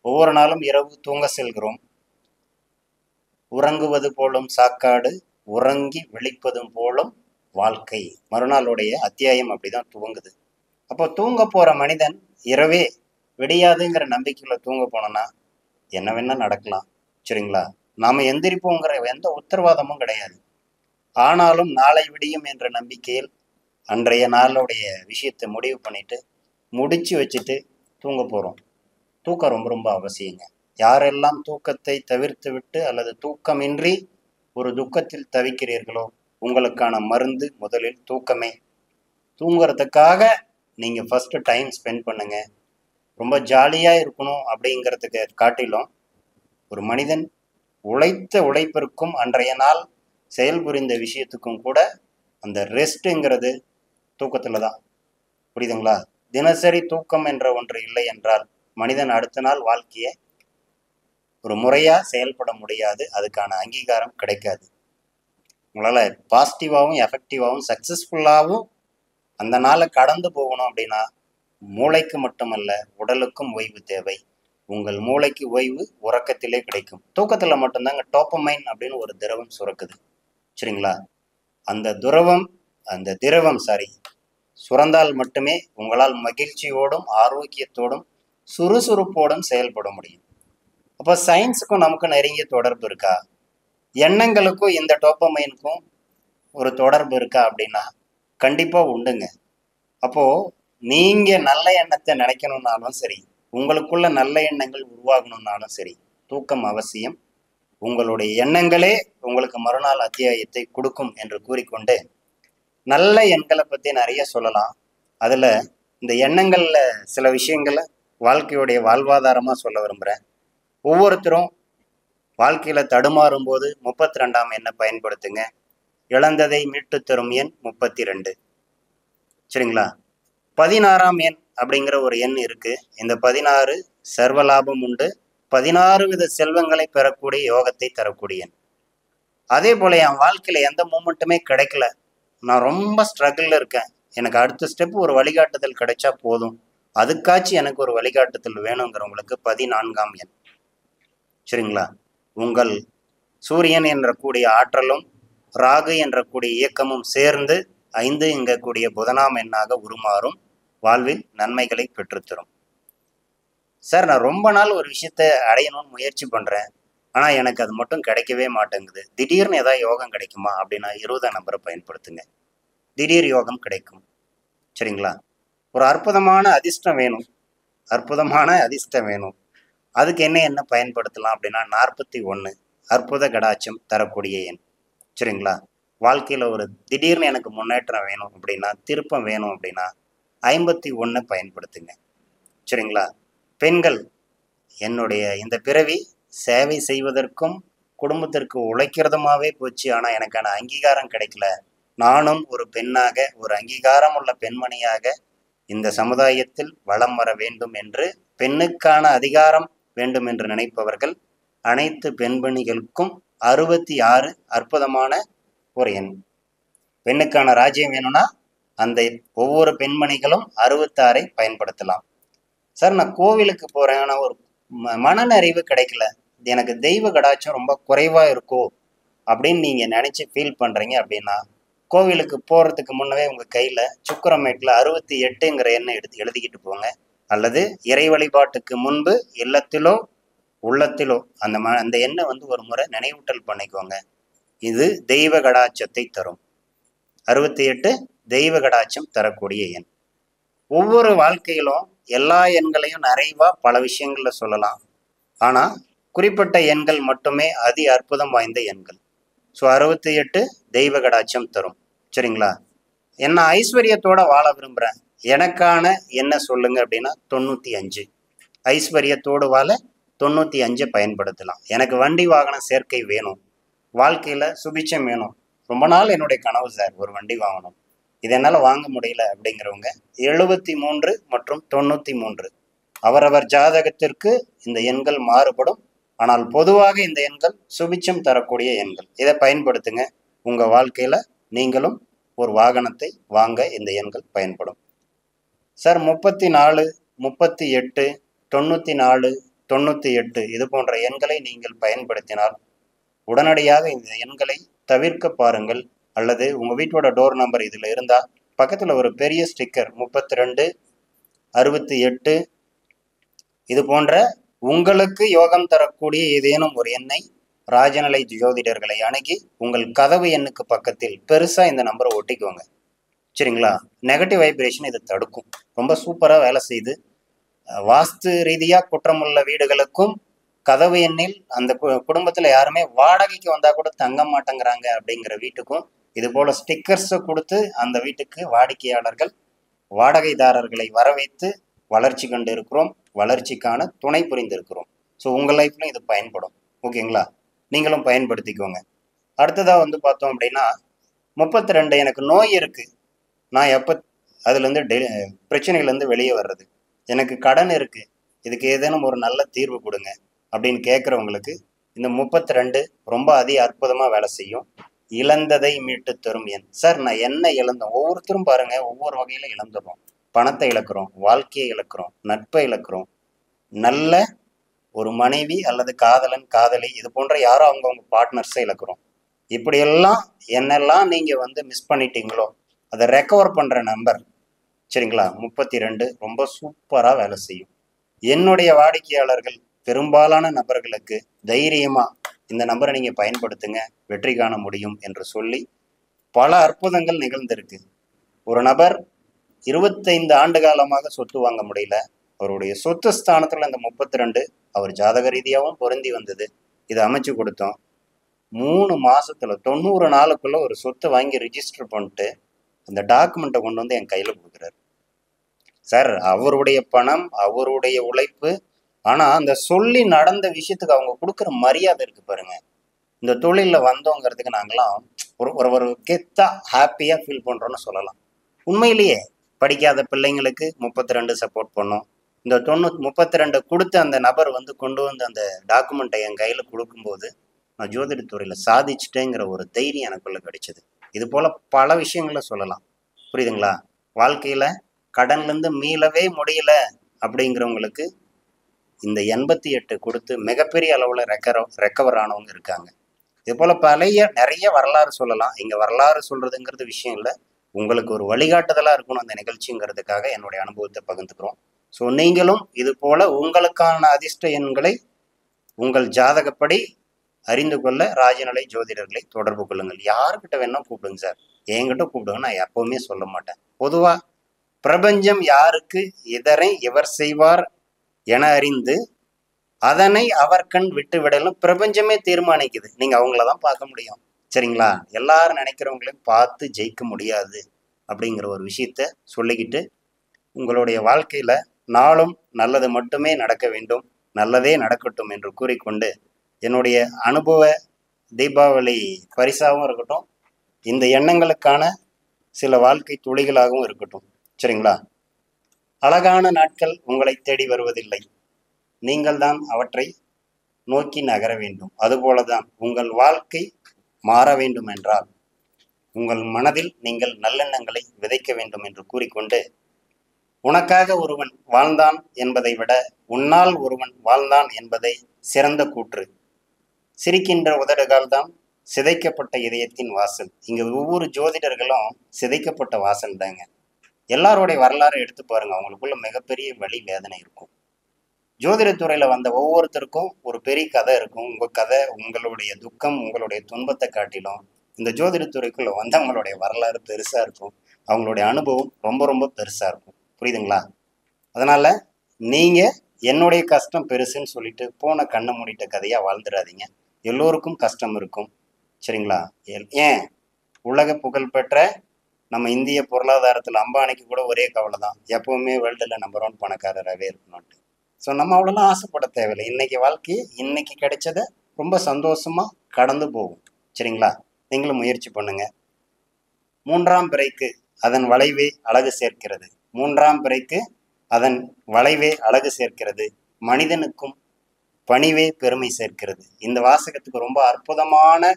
S3: ஒவ்வொரு நாளும் இரவு தூங்க செல்கிறோம். உறங்குவது போலும் சாக்காடு, உறங்கி விழிப்பதும் போலும் வாழ்க்கை. மறுநாளுடைய அத்தியாயம் அப்படிதான் துவங்குது. அப்போ தூங்க போற மனிதன் இரவே விடியாதுங்கிற நம்பிக்கையில தூங்க போனோம்னா என்ன வேணா நடக்கலாம். சரிங்களா? நாம எந்திரிப்போங்கிற எந்த உத்தரவாதமும் கிடையாது. ஆனாலும் நாளை விடியும் என்ற நம்பிக்கையில் அன்றைய நாளுடைய விஷயத்தை முடிவு பண்ணிட்டு முடிச்சு வச்சுட்டு தூங்க போறோம். தூக்கம் ரொம்ப ரொம்ப அவசியங்க. யாரெல்லாம் தூக்கத்தை தவிர்த்து விட்டு அல்லது தூக்கமின்றி ஒரு துக்கத்தில் தவிக்கிறீர்களோ, உங்களுக்கான மருந்து முதலில் தூக்கமே. தூங்குறதுக்காக நீங்க ஃபர்ஸ்ட் டைம் ஸ்பெண்ட் பண்ணுங்க. ரொம்ப ஜாலியா இருக்கணும் அப்படிங்கிறதுக்கு காட்டிலும் ஒரு மனிதன் உழைத்த உழைப்பிற்கும் அன்றைய நாள் செயல்புரிந்த விஷயத்துக்கும் கூட அந்த ரெஸ்ட்டுங்கிறது தூக்கத்துல தான். புரியுதுங்களா? தினசரி தூக்கம் என்ற ஒன்று இல்லை என்றால் மனிதன் அடுத்த நாள் வாழ்க்கையை ஒரு முறையா செயல்பட முடியாது. அதுக்கான அங்கீகாரம் கிடைக்காது. உங்களால பாசிட்டிவாகவும் எஃபெக்டிவாகவும் சக்சஸ்ஃபுல்லாகவும் அந்த நாளை கடந்து போகணும் அப்படின்னா மூளைக்கு மட்டுமல்ல, உடலுக்கும் ஓய்வு தேவை. உங்கள் மூளைக்கு ஓய்வு உறக்கத்திலே கிடைக்கும். தூக்கத்தில் மட்டும்தாங்க டோப்பமைன் அப்படின்னு ஒரு திரவம் சுரக்குது. சரிங்களா? அந்த திரவம் சுரந்தால் மட்டுமே உங்களால் மகிழ்ச்சியோடும் ஆரோக்கியத்தோடும் சுறுசுறுப்போடும் செயல்பட முடியும். அப்போ சயின்ஸுக்கும் நமக்கும் நெருங்கிய தொடர்பு இருக்கா? எண்ணங்களுக்கும் இந்த டோப்பமைனுக்கும் ஒரு தொடர்பு இருக்கா அப்படின்னா கண்டிப்பாக உண்டுங்க. அப்போது நீங்கள் நல்ல எண்ணத்தை நினைக்கணும்னாலும் சரி, உங்களுக்குள்ள நல்ல எண்ணங்கள் உருவாகணும்னாலும் சரி, தூக்கம் அவசியம். உங்களுடைய எண்ணங்களே உங்களுக்கு மறுநாள் அத்தியாயத்தை கொடுக்கும் என்று கூறிக்கொண்டு, நல்ல எண்களை பற்றி நிறைய சொல்லலாம். அதில் இந்த எண்ணங்களில் சில விஷயங்களை வாழ்க்கையுடைய வாழ்வாதாரமாக சொல்ல விரும்புகிறேன். ஒவ்வொருத்தரும் வாழ்க்கையில் தடுமாறும் போது 32ஆம் எண்ணை பயன்படுத்துங்க. இழந்ததை மீட்டு தரும் எண் 32. சரிங்களா? 16ஆம் எண் அப்படிங்கிற ஒரு எண் இருக்கு. இந்த 16 சர்வலாபம் உண்டு, 16 வித செல்வங்களை பெறக்கூடிய யோகத்தை தரக்கூடிய எண். அதே போல என் வாழ்க்கையில எந்த மூமெண்ட்டுமே கிடைக்கல, நான் ரொம்ப ஸ்ட்ரகிளில் இருக்கேன், எனக்கு அடுத்த ஸ்டெப் ஒரு வழிகாட்டுதல் கிடைச்சா போதும், அதுக்காச்சும் எனக்கு ஒரு வழிகாட்டுதல் வேணுங்கிறவங்களுக்கு 14ஆம் எண். சரிங்களா? உங்கள் சூரியன் என்ற கூடிய ஆற்றலும் ராகு என்ற கூடிய இயக்கமும் சேர்ந்து 5 என்கக்கூடிய புதனாம் எண்ணாக உருமாறும். வாழ்வில் நன்மைகளை பெற்றுத்தரும். சார், நான் ரொம்ப நாள் ஒரு விஷயத்த அடையணும்னு முயற்சி பண்ணுறேன், ஆனால் எனக்கு அது மட்டும் கிடைக்கவே மாட்டேங்குது, திடீர்னு ஏதாவது யோகம் கிடைக்குமா அப்படின்னா 20ஆம் நம்பரை பயன்படுத்துங்க. திடீர் யோகம் கிடைக்கும். சரிங்களா? ஒரு அற்புதமான அதிர்ஷ்டம் வேணும். அதுக்கு என்ன பயன்படுத்தலாம் அப்படின்னா 41 அற்புத கடாட்சம் தரக்கூடிய எண். சரிங்களா? வாழ்க்கையில் ஒரு திடீர்னு எனக்கு முன்னேற்றம் வேணும் அப்படின்னா, திருப்பம் வேணும் அப்படின்னா 51 பயன்படுத்துங்க. சரிங்களா? பெண்கள், என்னுடைய இந்த பிறவி சேவை செய்வதற்கும் குடும்பத்திற்கு உழைக்கிறதுமாவே போச்சு, ஆனால் எனக்கான அங்கீகாரம் கிடைக்கல, நானும் ஒரு பெண்ணாக, ஒரு அங்கீகாரம் உள்ள பெண்மணியாக இந்த சமுதாயத்தில் வலம் வர வேண்டும் என்று, பெண்ணுக்கான அதிகாரம் வேண்டும் என்று நினைப்பவர்கள் அனைத்து பெண்மணிகளுக்கும் 66 அற்புதமான ஒரு எண். பெண்ணுக்கான ராஜ்யம் வேணும்னா அந்த ஒவ்வொரு பெண்மணிகளும் 66ஐ பயன்படுத்தலாம். சார், நான் கோவிலுக்கு போகிறேன், ஆனால் ஒரு மனநறிவு கிடைக்கல, எனக்கு தெய்வ கடாட்சம் ரொம்ப குறைவாக இருக்கோ அப்படின்னு நீங்கள் நினச்சி ஃபீல் பண்ணுறீங்க அப்படின்னா, கோவிலுக்கு போகிறதுக்கு முன்னவே உங்கள் கையில் சுக்கிரமேட்டில் 68ங்கிற எண்ணை எடுத்து எழுதிக்கிட்டு போங்க. அல்லது இறை வழிபாட்டுக்கு முன்பு இல்லத்திலோ உள்ளத்திலோ அந்த எண்ணை ஒரு முறை நினைவூட்டல் பண்ணிக்கோங்க. இது தெய்வ கடாட்சத்தை தரும். 68 தெய்வ கடாட்சம் தரக்கூடிய எண். ஒவ்வொரு வாழ்க்கையிலும் எல்லா எண்களையும் நிறைவா பல விஷயங்கள்ல சொல்லலாம், ஆனால் குறிப்பிட்ட எண்கள் மட்டுமே அதி அற்புதம் வாய்ந்த எண்கள். ஸோ 68 தெய்வ கடாட்சம் தரும். சரிங்களா? என்ன ஐஸ்வர்யத்தோட வாழ விரும்புகிறேன், எனக்கான என்ன சொல்லுங்க அப்படின்னா 95. ஐஸ்வர்யத்தோடு வாழ 95 பயன்படுத்தலாம். எனக்கு வண்டி வாகன சேர்க்கை வேணும், வாழ்க்கையில் சுபிட்சம் வேணும், ரொம்ப நாள் என்னுடைய கனவு சார் ஒரு வண்டி வாங்கணும், இது என்னால் வாங்க முடியல அப்படிங்கிறவங்க 73 மற்றும் 93. அவரவர் ஜாதகத்திற்கு இந்த எண்கள் மாறுபடும், ஆனால் பொதுவாக இந்த எண்கள் சுபிட்சம் தரக்கூடிய எண்கள். இதை பயன்படுத்துங்க. உங்கள் வாழ்க்கையில் நீங்களும் ஒரு வாகனத்தை வாங்க இந்த எண்கள் பயன்படும். சார், 34, 38, 94, 98 இது போன்ற எண்களை நீங்கள் பயன்படுத்தினால் உடனடியாக இந்த எண்களை தவிர்க்க பாருங்கள். அல்லது உங்கள் வீட்டோட டோர் நம்பர் இதில் இருந்தால் பக்கத்தில் ஒரு பெரிய ஸ்டிக்கர் 32, 68 இது போன்ற உங்களுக்கு யோகம் தரக்கூடிய ஏதேனும் ஒரு எண்ணை ராஜநிலை ஜோதிடர்களை அணுகி உங்கள் கதவு எண்ணுக்கு பக்கத்தில் பெருசாக இந்த நம்பரை ஒட்டிக்கோங்க. சரிங்களா? நெகட்டிவ் வைப்ரேஷன் இதை தடுக்கும். ரொம்ப சூப்பராக வேலை செய்து வாஸ்து ரீதியாக குற்றமுள்ள வீடுகளுக்கும் கதவு எண்ணில் அந்த குடும்பத்தில் யாருமே வாடகைக்கு வந்தால் கூட தங்க மாட்டேங்கிறாங்க அப்படிங்கிற வீட்டுக்கும் இது போல் ஸ்டிக்கர்ஸை கொடுத்து அந்த வீட்டுக்கு வாடிக்கையாளர்கள் வாடகைதாரர்களை வரவைத்து வளர்ச்சி கண்டு இருக்கிறோம், வளர்ச்சிக்கான துணை புரிந்திருக்கிறோம். ஸோ உங்கள் லைஃப்லையும் இது பயன்படும். ஓகேங்களா? நீங்களும் பயன்படுத்திக்கோங்க. அடுத்ததாக பார்த்தோம் அப்படின்னா 32 எனக்கு நோய் இருக்குது, நான் எப்போ அதுலேருந்து பிரச்சனைகள்லேருந்து வெளியே வர்றது, எனக்கு கடன் இருக்குது, இதுக்கு ஏதேனும் ஒரு நல்ல தீர்வு கொடுங்க அப்படின்னு கேட்குறவங்களுக்கு இந்த 32 ரொம்ப அற்புதமாக வேலை செய்யும். இழந்ததை மீட்டு தரும் எண். சார், நான் என்ன இழந்தோம்? ஒவ்வொருத்தரும் பாருங்க, ஒவ்வொரு வகையில் இழந்துடுறோம். பணத்தை இழக்கிறோம், வாழ்க்கையை இழக்கிறோம், நட்பை இழக்கிறோம், நல்ல ஒரு மனைவி அல்லது காதலன் காதலி இது போன்ற யாரோ அவங்கவுங்க பார்ட்னர்ஸை இழக்கிறோம். இப்படியெல்லாம் என்னெல்லாம் நீங்கள் வந்து மிஸ் பண்ணிட்டீங்களோ அதை ரெக்கவர் பண்ணுற நம்பர் சரிங்களா 32 ரொம்ப சூப்பராக வேலை செய்யும். என்னுடைய வாடிக்கையாளர்கள் பெரும்பாலான நபர்களுக்கு தைரியமாக இந்த நம்பரை நீங்கள் பயன்படுத்துங்க, வெற்றி காண முடியும் என்று சொல்லி பல அற்புதங்கள் நிகழ்ந்திருக்கு. ஒரு நபர் 25 ஆண்டு காலமாக சொத்து வாங்க முடியல. அவருடைய சொத்து ஸ்தானத்தில் இந்த 32 அவர் ஜாதக ரீதியாகவும் பொருந்தி வந்தது. இதை அமைச்சு கொடுத்தோம். 3 மாசத்துல 90 நாளுக்குள்ள ஒரு சொத்தை வாங்கி ரிஜிஸ்டர் பண்ணிட்டு அந்த டாக்குமெண்ட்டை கொண்டு வந்து என் கையில் கொடுக்குறாரு. சார், அவருடைய பணம், அவருடைய உழைப்பு. ஆனால் அந்த சொல்லி நடந்த விஷயத்துக்கு அவங்க கொடுக்குற மரியாதை இருக்கு பாருங்க. இந்த தொழிலில் வந்தோங்கிறதுக்கு நாங்களாம் ஒரு கெத்தா ஹாப்பியாக ஃபீல் பண்ணுறோன்னு சொல்லலாம். உண்மையிலேயே படிக்காத பிள்ளைங்களுக்கு 32 சப்போர்ட் பண்ணோம். இந்த 32 கொடுத்து அந்த நபர் வந்து கொண்டு வந்து அந்த டாக்குமெண்ட்டை என் கையில் கொடுக்கும்போது நான் ஜோதிடத்துறையில் சாதிச்சிட்டேங்கிற ஒரு தைரியம் எனக்குள்ள கிடைச்சது. இது போல் பல விஷயங்களை சொல்லலாம். புரியுதுங்களா? வாழ்க்கையில் கடன்லேருந்து மீளவே முடியல அப்படிங்கிறவங்களுக்கு இந்த 88 கொடுத்து மிகப்பெரிய அளவில் ரெக்கவர் ஆனவங்க இருக்காங்க. இது போல் நிறைய வரலாறு சொல்லலாம். இங்கே வரலாறு சொல்கிறதுங்கிறது விஷயம் இல்லை, உங்களுக்கு ஒரு வழிகாட்டுதலாக இருக்கணும் அந்த நிகழ்ச்சிங்கிறதுக்காக என்னுடைய அனுபவத்தை பகிர்ந்துக்கிறோம். ஸோ நீங்களும் இது போல் உங்களுக்கான அதிர்ஷ்ட எண்களை உங்கள் ஜாதகப்படி அறிந்து கொள்ள ராஜநிலை ஜோதிடர்களை தொடர்பு கொள்ளுங்கள். யாருக்கிட்ட வேணா கூப்பிடுங்க சார், என்கிட்ட கூப்பிடுங்க, நான் எப்பவுமே சொல்ல மாட்டேன். பொதுவாக பிரபஞ்சம் யாருக்கு இதனை இவர் செய்வார் என அறிந்து அதனை அவர் கண் விட்டு விடலும் பிரபஞ்சமே தீர்மானிக்குது. நீங்க அவங்கள தான் பார்க்க முடியும். சரிங்களா? எல்லாரும் நினைக்கிறவங்களையும் பார்த்து ஜெயிக்க முடியாது அப்படிங்கிற ஒரு விஷயத்த சொல்லிக்கிட்டு உங்களுடைய வாழ்க்கையில நாளும் நல்லது மட்டுமே நடக்க வேண்டும், நல்லதே நடக்கட்டும் என்று கூறிக்கொண்டு என்னுடைய அனுபவ தீபாவளி பரிசாகவும் இருக்கட்டும், இந்த எண்ணங்களுக்கான சில வாழ்க்கை துளிகளாகவும் இருக்கட்டும். சரிங்களா? அழகான நாட்கள் உங்களை தேடி வருவதில்லை, நீங்கள் தான் அவற்றை நோக்கி நகர வேண்டும். அதுபோலதான் உங்கள் வாழ்க்கை மாற வேண்டும் என்றால் உங்கள் மனதில் நீங்கள் நல்லெண்ணங்களை விதைக்க வேண்டும் என்று கூறிக்கொண்டு, உனக்காக ஒருவன் வாழ்ந்தான் என்பதை விட உன்னால் ஒருவன் வாழ்ந்தான் என்பதை சிறந்த கூற்று. சிரிக்கின்ற உதடுகள் தான் சிதைக்கப்பட்ட இதயத்தின் வாசல். இங்க ஒவ்வொரு ஜோதிடர்களும் சிதைக்கப்பட்ட வாசல் தாங்க. எல்லாருடைய வரலாறு எடுத்து பாருங்க, அவங்களுக்குள்ள மிகப்பெரிய வலி வேதனை இருக்கும். ஜோதிடத்துறையில வந்த ஒவ்வொருத்தருக்கும் ஒரு பெரிய கதை இருக்கும். உங்க கதை, உங்களுடைய துக்கம், உங்களுடைய துன்பத்தை காட்டிலும் இந்த ஜோதிடத்துறைக்குள்ள வந்தவங்களுடைய வரலாறு பெருசா இருக்கும். அவங்களுடைய அனுபவம் ரொம்ப ரொம்ப பெருசா இருக்கும். புரியுதுங்களா? அதனால நீங்க என்னுடைய கஷ்டம் பெருசுன்னு சொல்லிட்டு போன கண்ணை மூடிட்ட கதையா வாழ்ந்துடாதீங்க. எல்லோருக்கும் கஷ்டம் இருக்கும். சரிங்களா? ஏன் உலக புகழ்பெற்ற நம்ம இந்திய பொருளாதாரத்தில் அம்பானிக்கு கூட ஒரே கவலை தான், எப்பவுமே வேர்ல்டில் நம்பர் 1 பணக்காரராகவே இருக்கணும்ட்டு. ஸோ நம்ம அவ்வளோலாம் ஆசைப்பட தேவையில்லை. இன்னைக்கு வாழ்க்கையை இன்னைக்கு கிடைச்சதை ரொம்ப சந்தோஷமா கடந்து போகும். சரிங்களா? நீங்களும் முயற்சி பண்ணுங்க. 3ஆம் பிறைக்கு அதன் வளைவே அழகு சேர்க்கிறது. 3ஆம் பிறைக்கு அதன் வளைவே அழகு சேர்க்கிறது. மனிதனுக்கும் பணிவே பெருமை சேர்க்கிறது. இந்த வாசகத்துக்கு ரொம்ப அற்புதமான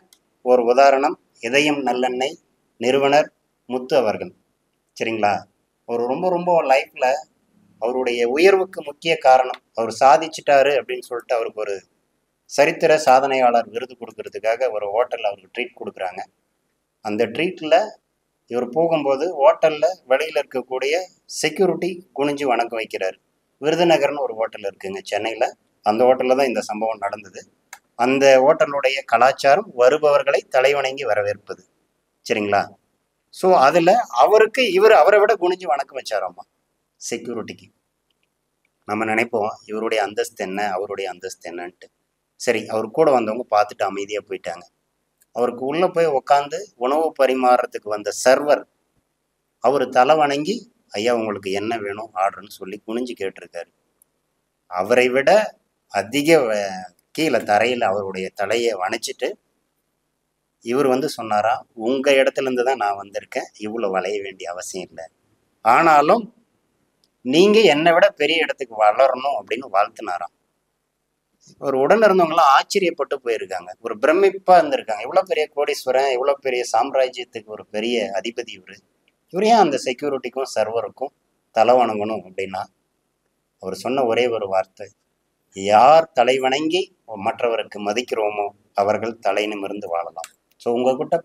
S3: ஒரு உதாரணம் இதயம் நல்லெண்ணெய் நிறுவனர் முத்து அவர்கள். சரிங்களா? அவர் ரொம்ப ரொம்ப லைஃப்ல அவருடைய உயர்வுக்கு முக்கிய காரணம், அவர் சாதிச்சிட்டாரு அப்படின்னு சொல்லிட்டு அவருக்கு ஒரு சரித்திர சாதனையாளர் விருது கொடுக்கறதுக்காக ஒரு ஹோட்டலில் அவருக்கு ட்ரீட் கொடுக்குறாங்க. அந்த ட்ரீட்டில் இவர் போகும்போது ஹோட்டலில் வெளியில் இருக்கக்கூடிய செக்யூரிட்டி குனிஞ்சு வணக்கம் வைக்கிறார். விருதுநகர்னு ஒரு ஹோட்டல் இருக்குங்க சென்னையில். அந்த ஹோட்டலில் தான் இந்த சம்பவம் நடந்தது. அந்த ஹோட்டலுடைய கலாச்சாரம் வருபவர்களை தலைவணங்கி வரவேற்பது. சரிங்களா? ஸோ அதில் அவருக்கு அவரை விட குனிஞ்சு வணக்கம் வச்சாராம்மா செக்யூரிட்டிக்கு. நம்ம நினைப்போம் இவருடைய அந்தஸ்து என்ன, அவருடைய அந்தஸ்து என்னன்ட்டு. சரி, அவர் கூட வந்தவங்க பார்த்துட்டு அமைதியாக போயிட்டாங்க. அவருக்கு உள்ளே போய் உக்காந்து உணவு பரிமாறுறதுக்கு வந்த சர்வர் அவர் தலை வணங்கி, ஐயா உங்களுக்கு என்ன வேணும் ஆர்டர்னு சொல்லி குனிஞ்சு கேட்டிருக்காரு. அவரை விட அதிக கீழே தரையில் அவருடைய தலையை வணைச்சிட்டு இவர் சொன்னாரா, உங்கள் இடத்துலேருந்து தான் நான் வந்திருக்கேன், இவ்வளோ வளைய வேண்டிய அவசியம் இல்லை, ஆனாலும் நீங்கள் என்னை விட பெரிய இடத்துக்கு வளரணும் அப்படின்னு வாழ்த்துனாராம். ஒரு உடன் இருந்தவங்களாம் ஆச்சரியப்பட்டு போயிருக்காங்க, ஒரு பிரமிப்பாக இருந்திருக்காங்க. இவ்வளோ பெரிய கோடீஸ்வரன், இவ்வளோ பெரிய சாம்ராஜ்யத்துக்கு ஒரு பெரிய அதிபதி இவர் ஏன் அந்த செக்யூரிட்டிக்கும் சர்வருக்கும் தலை வணங்கணும் அப்படின்னா அவர் சொன்ன ஒரே ஒரு வார்த்தை, யார் தலை வணங்கி மற்றவருக்கு மதிக்கிறோமோ அவர்கள் தலை நிமிர்ந்து வாழலாம். ஸோ உங்ககிட்ட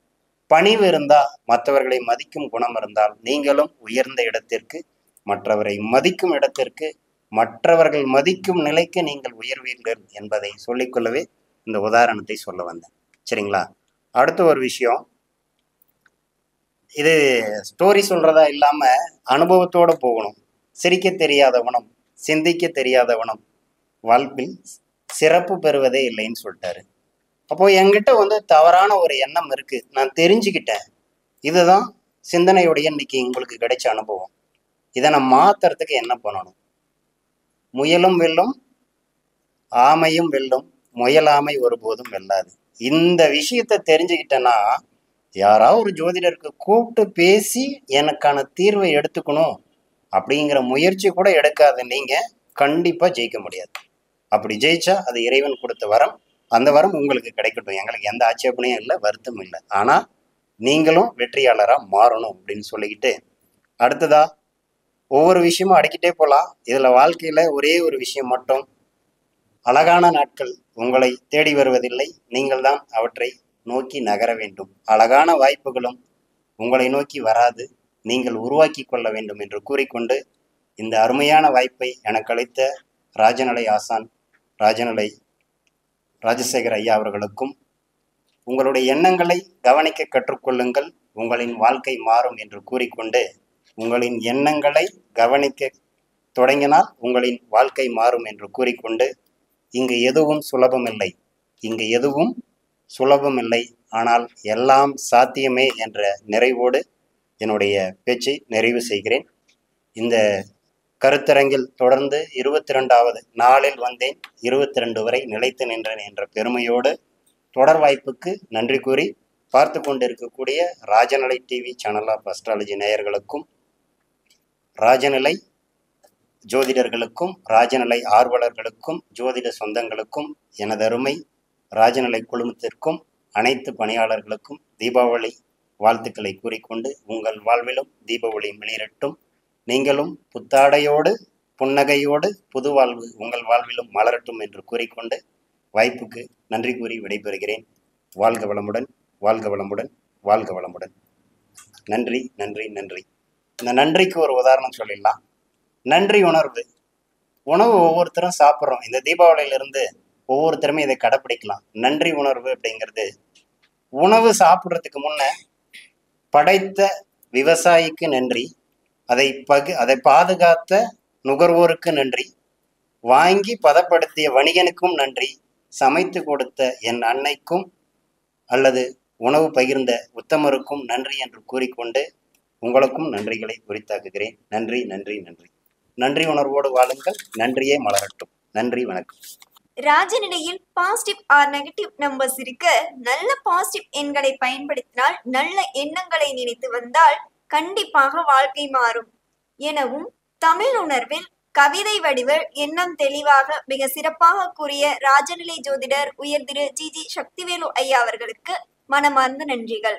S3: பணிவு இருந்தா, மற்றவர்களை மதிக்கும் குணம் இருந்தால் நீங்களும் உயர்ந்த இடத்திற்கு, மற்றவரை மதிக்கும் இடத்திற்கு, மற்றவர்கள் மதிக்கும் நிலைக்கு நீங்கள் உயர்வீர்கள் என்பதை சொல்லிக்கொள்ளவே இந்த உதாரணத்தை சொல்ல வந்தேன். சரிங்களா? அடுத்த ஒரு விஷயம், இது ஸ்டோரி சொல்றதா இல்லாம அனுபவத்தோட போகணும். சிரிக்க தெரியாதவனும் சிந்திக்க தெரியாதவனும் வாழ்வில் சிறப்பு பெறுவதே இல்லைன்னு சொல்லிட்டாரு. அப்போ என்கிட்ட தவறான ஒரு எண்ணம் இருக்கு, நான் தெரிஞ்சுக்கிட்டேன். இதுதான் சிந்தனையுடைய இன்னைக்கு உங்களுக்கு கிடைச்ச அனுபவம். இதை நான் மாத்துறதுக்கு என்ன பண்ணணும்? முயலும் வெல்லும், ஆமையும் வெல்லும், முயலாமை ஒருபோதும் வெல்லாது. இந்த விஷயத்த தெரிஞ்சுக்கிட்டேன்னா யாராவது ஒரு ஜோதிடருக்கு கூப்பிட்டு பேசி எனக்கான தீர்வை எடுத்துக்கணும் அப்படிங்கிற முயற்சி கூட எடுக்காத நீங்க கண்டிப்பா ஜெயிக்க முடியாது. அப்படி ஜெயிச்சா அது இறைவன் கொடுத்த வரம். அந்த வரம் உங்களுக்கு கிடைக்கட்டும், எங்களுக்கு எந்த ஆட்சேபனையும் இல்லை, வருத்தம் இல்லை. ஆனா நீங்களும் வெற்றியாளரா மாறணும் அப்படின்னு சொல்லிக்கிட்டு, அடுத்ததா ஒவ்வொரு விஷயமும் அடிக்கிட்டே போகலாம். இதுல வாழ்க்கையில ஒரே ஒரு விஷயம் மட்டும், அழகான நாட்கள் உங்களை தேடி வருவதில்லை, நீங்கள் தான் அவற்றை நோக்கி நகர வேண்டும். அழகான வாய்ப்புகளும் உங்களை நோக்கி வராது, நீங்கள் உருவாக்கி கொள்ள வேண்டும் என்று கூறிக்கொண்டு, இந்த அருமையான வாய்ப்பை எனக்கு அளித்த ராஜநிலை ஆசான் ராஜநிலை ராஜசேகர் ஐயா அவர்களுக்கும், உங்களுடைய எண்ணங்களை கவனிக்க கற்றுக்கொள்ளுங்கள், உங்களின் வாழ்க்கை மாறும் என்று கூறிக்கொண்டு, உங்களின் எண்ணங்களை கவனிக்க தொடங்கினால் உங்களின் வாழ்க்கை மாறும் என்று கூறிக்கொண்டு, இங்கு எதுவும் சுலபமில்லை, இங்கு எதுவும் சுலபமில்லை, ஆனால் எல்லாம் சாத்தியமே என்ற நிறைவோடு என்னுடைய பேச்சை நிறைவு செய்கிறேன். இந்த கருத்தரங்கில் தொடர்ந்து 22வது நாளில் வந்தேன், 22 வரை நிலைத்து நின்றேன் என்ற பெருமையோடு தொடர் வாய்ப்புக்கு நன்றி கூறி, பார்த்து கொண்டிருக்கக்கூடிய Rajanilai TV channel of astrology நேயர்களுக்கும், ராஜநிலை ஜோதிடர்களுக்கும், ராஜநிலை ஆர்வலர்களுக்கும், ஜோதிட சொந்தங்களுக்கும், எனதருமை ராஜநிலை குழுமத்திற்கும், அனைத்து பணியாளர்களுக்கும் தீபாவளி வாழ்த்துக்களை கூறிக்கொண்டு, உங்கள் வாழ்விலும் தீபாவளி மிளிரட்டும், நீங்களும் புத்தாடையோடு புன்னகையோடு புது வாழ்வு உங்கள் வாழ்விலும் மலரட்டும் என்று கூறிக்கொண்டு வாய்ப்புக்கு நன்றி கூறி விடைபெறுகிறேன். வாழ்க வளமுடன், வாழ்க வளமுடன், வாழ்க வளமுடன். நன்றி, நன்றி, நன்றி. இந்த நன்றிக்கு ஒரு உதாரணம் சொல்லிடலாம். நன்றி உணர்வு. உணவு ஒவ்வொருத்தரும் சாப்பிட்றோம். இந்த தீபாவளியிலிருந்து ஒவ்வொருத்தருமே இதை கடைப்பிடிக்கலாம். நன்றி உணர்வு அப்படிங்கிறது, உணவு சாப்பிட்றதுக்கு முன்ன படைத்த விவசாயிக்கு நன்றி, அதை பாதுகாத்த நுகர்வோருக்கு நன்றி, வாங்கி பதப்படுத்திய வணிகனுக்கும் நன்றி, சமைத்து கொடுத்த என் அன்னைக்கும் அல்லது உணவு பகிர்ந்த உத்தமருக்கும் நன்றி என்று கூறிக்கொண்டு உங்களுக்கும் நன்றிகளை உரித்தாக்குகிறேன். நன்றி, நன்றி, நன்றி. நன்றி உணர்வோடு வாழுங்கள். நன்றியே மலரட்டும். நன்றி, வணக்கம்.
S2: ராஜநிலையில் பாசிட்டிவ் ஆர் நெகட்டிவ் நம்பர்ஸ் இருக்க, நல்ல பாசிட்டிவ் எண்களை பயன்படுத்தினால், நல்ல எண்ணங்களை நினைத்து வந்தால் கண்டிப்பாக வாழ்க்கை மாறும் எனவும், தமிழ் உணர்வில் கவிதை வடிவில் எண்ணம் தெளிவாக மிக சிறப்பாக கூறிய ராஜநிலை ஜோதிடர் உயர் திரு ஜி சக்திவேலு ஐயா அவர்களுக்கு மனமார்ந்த நன்றிகள்.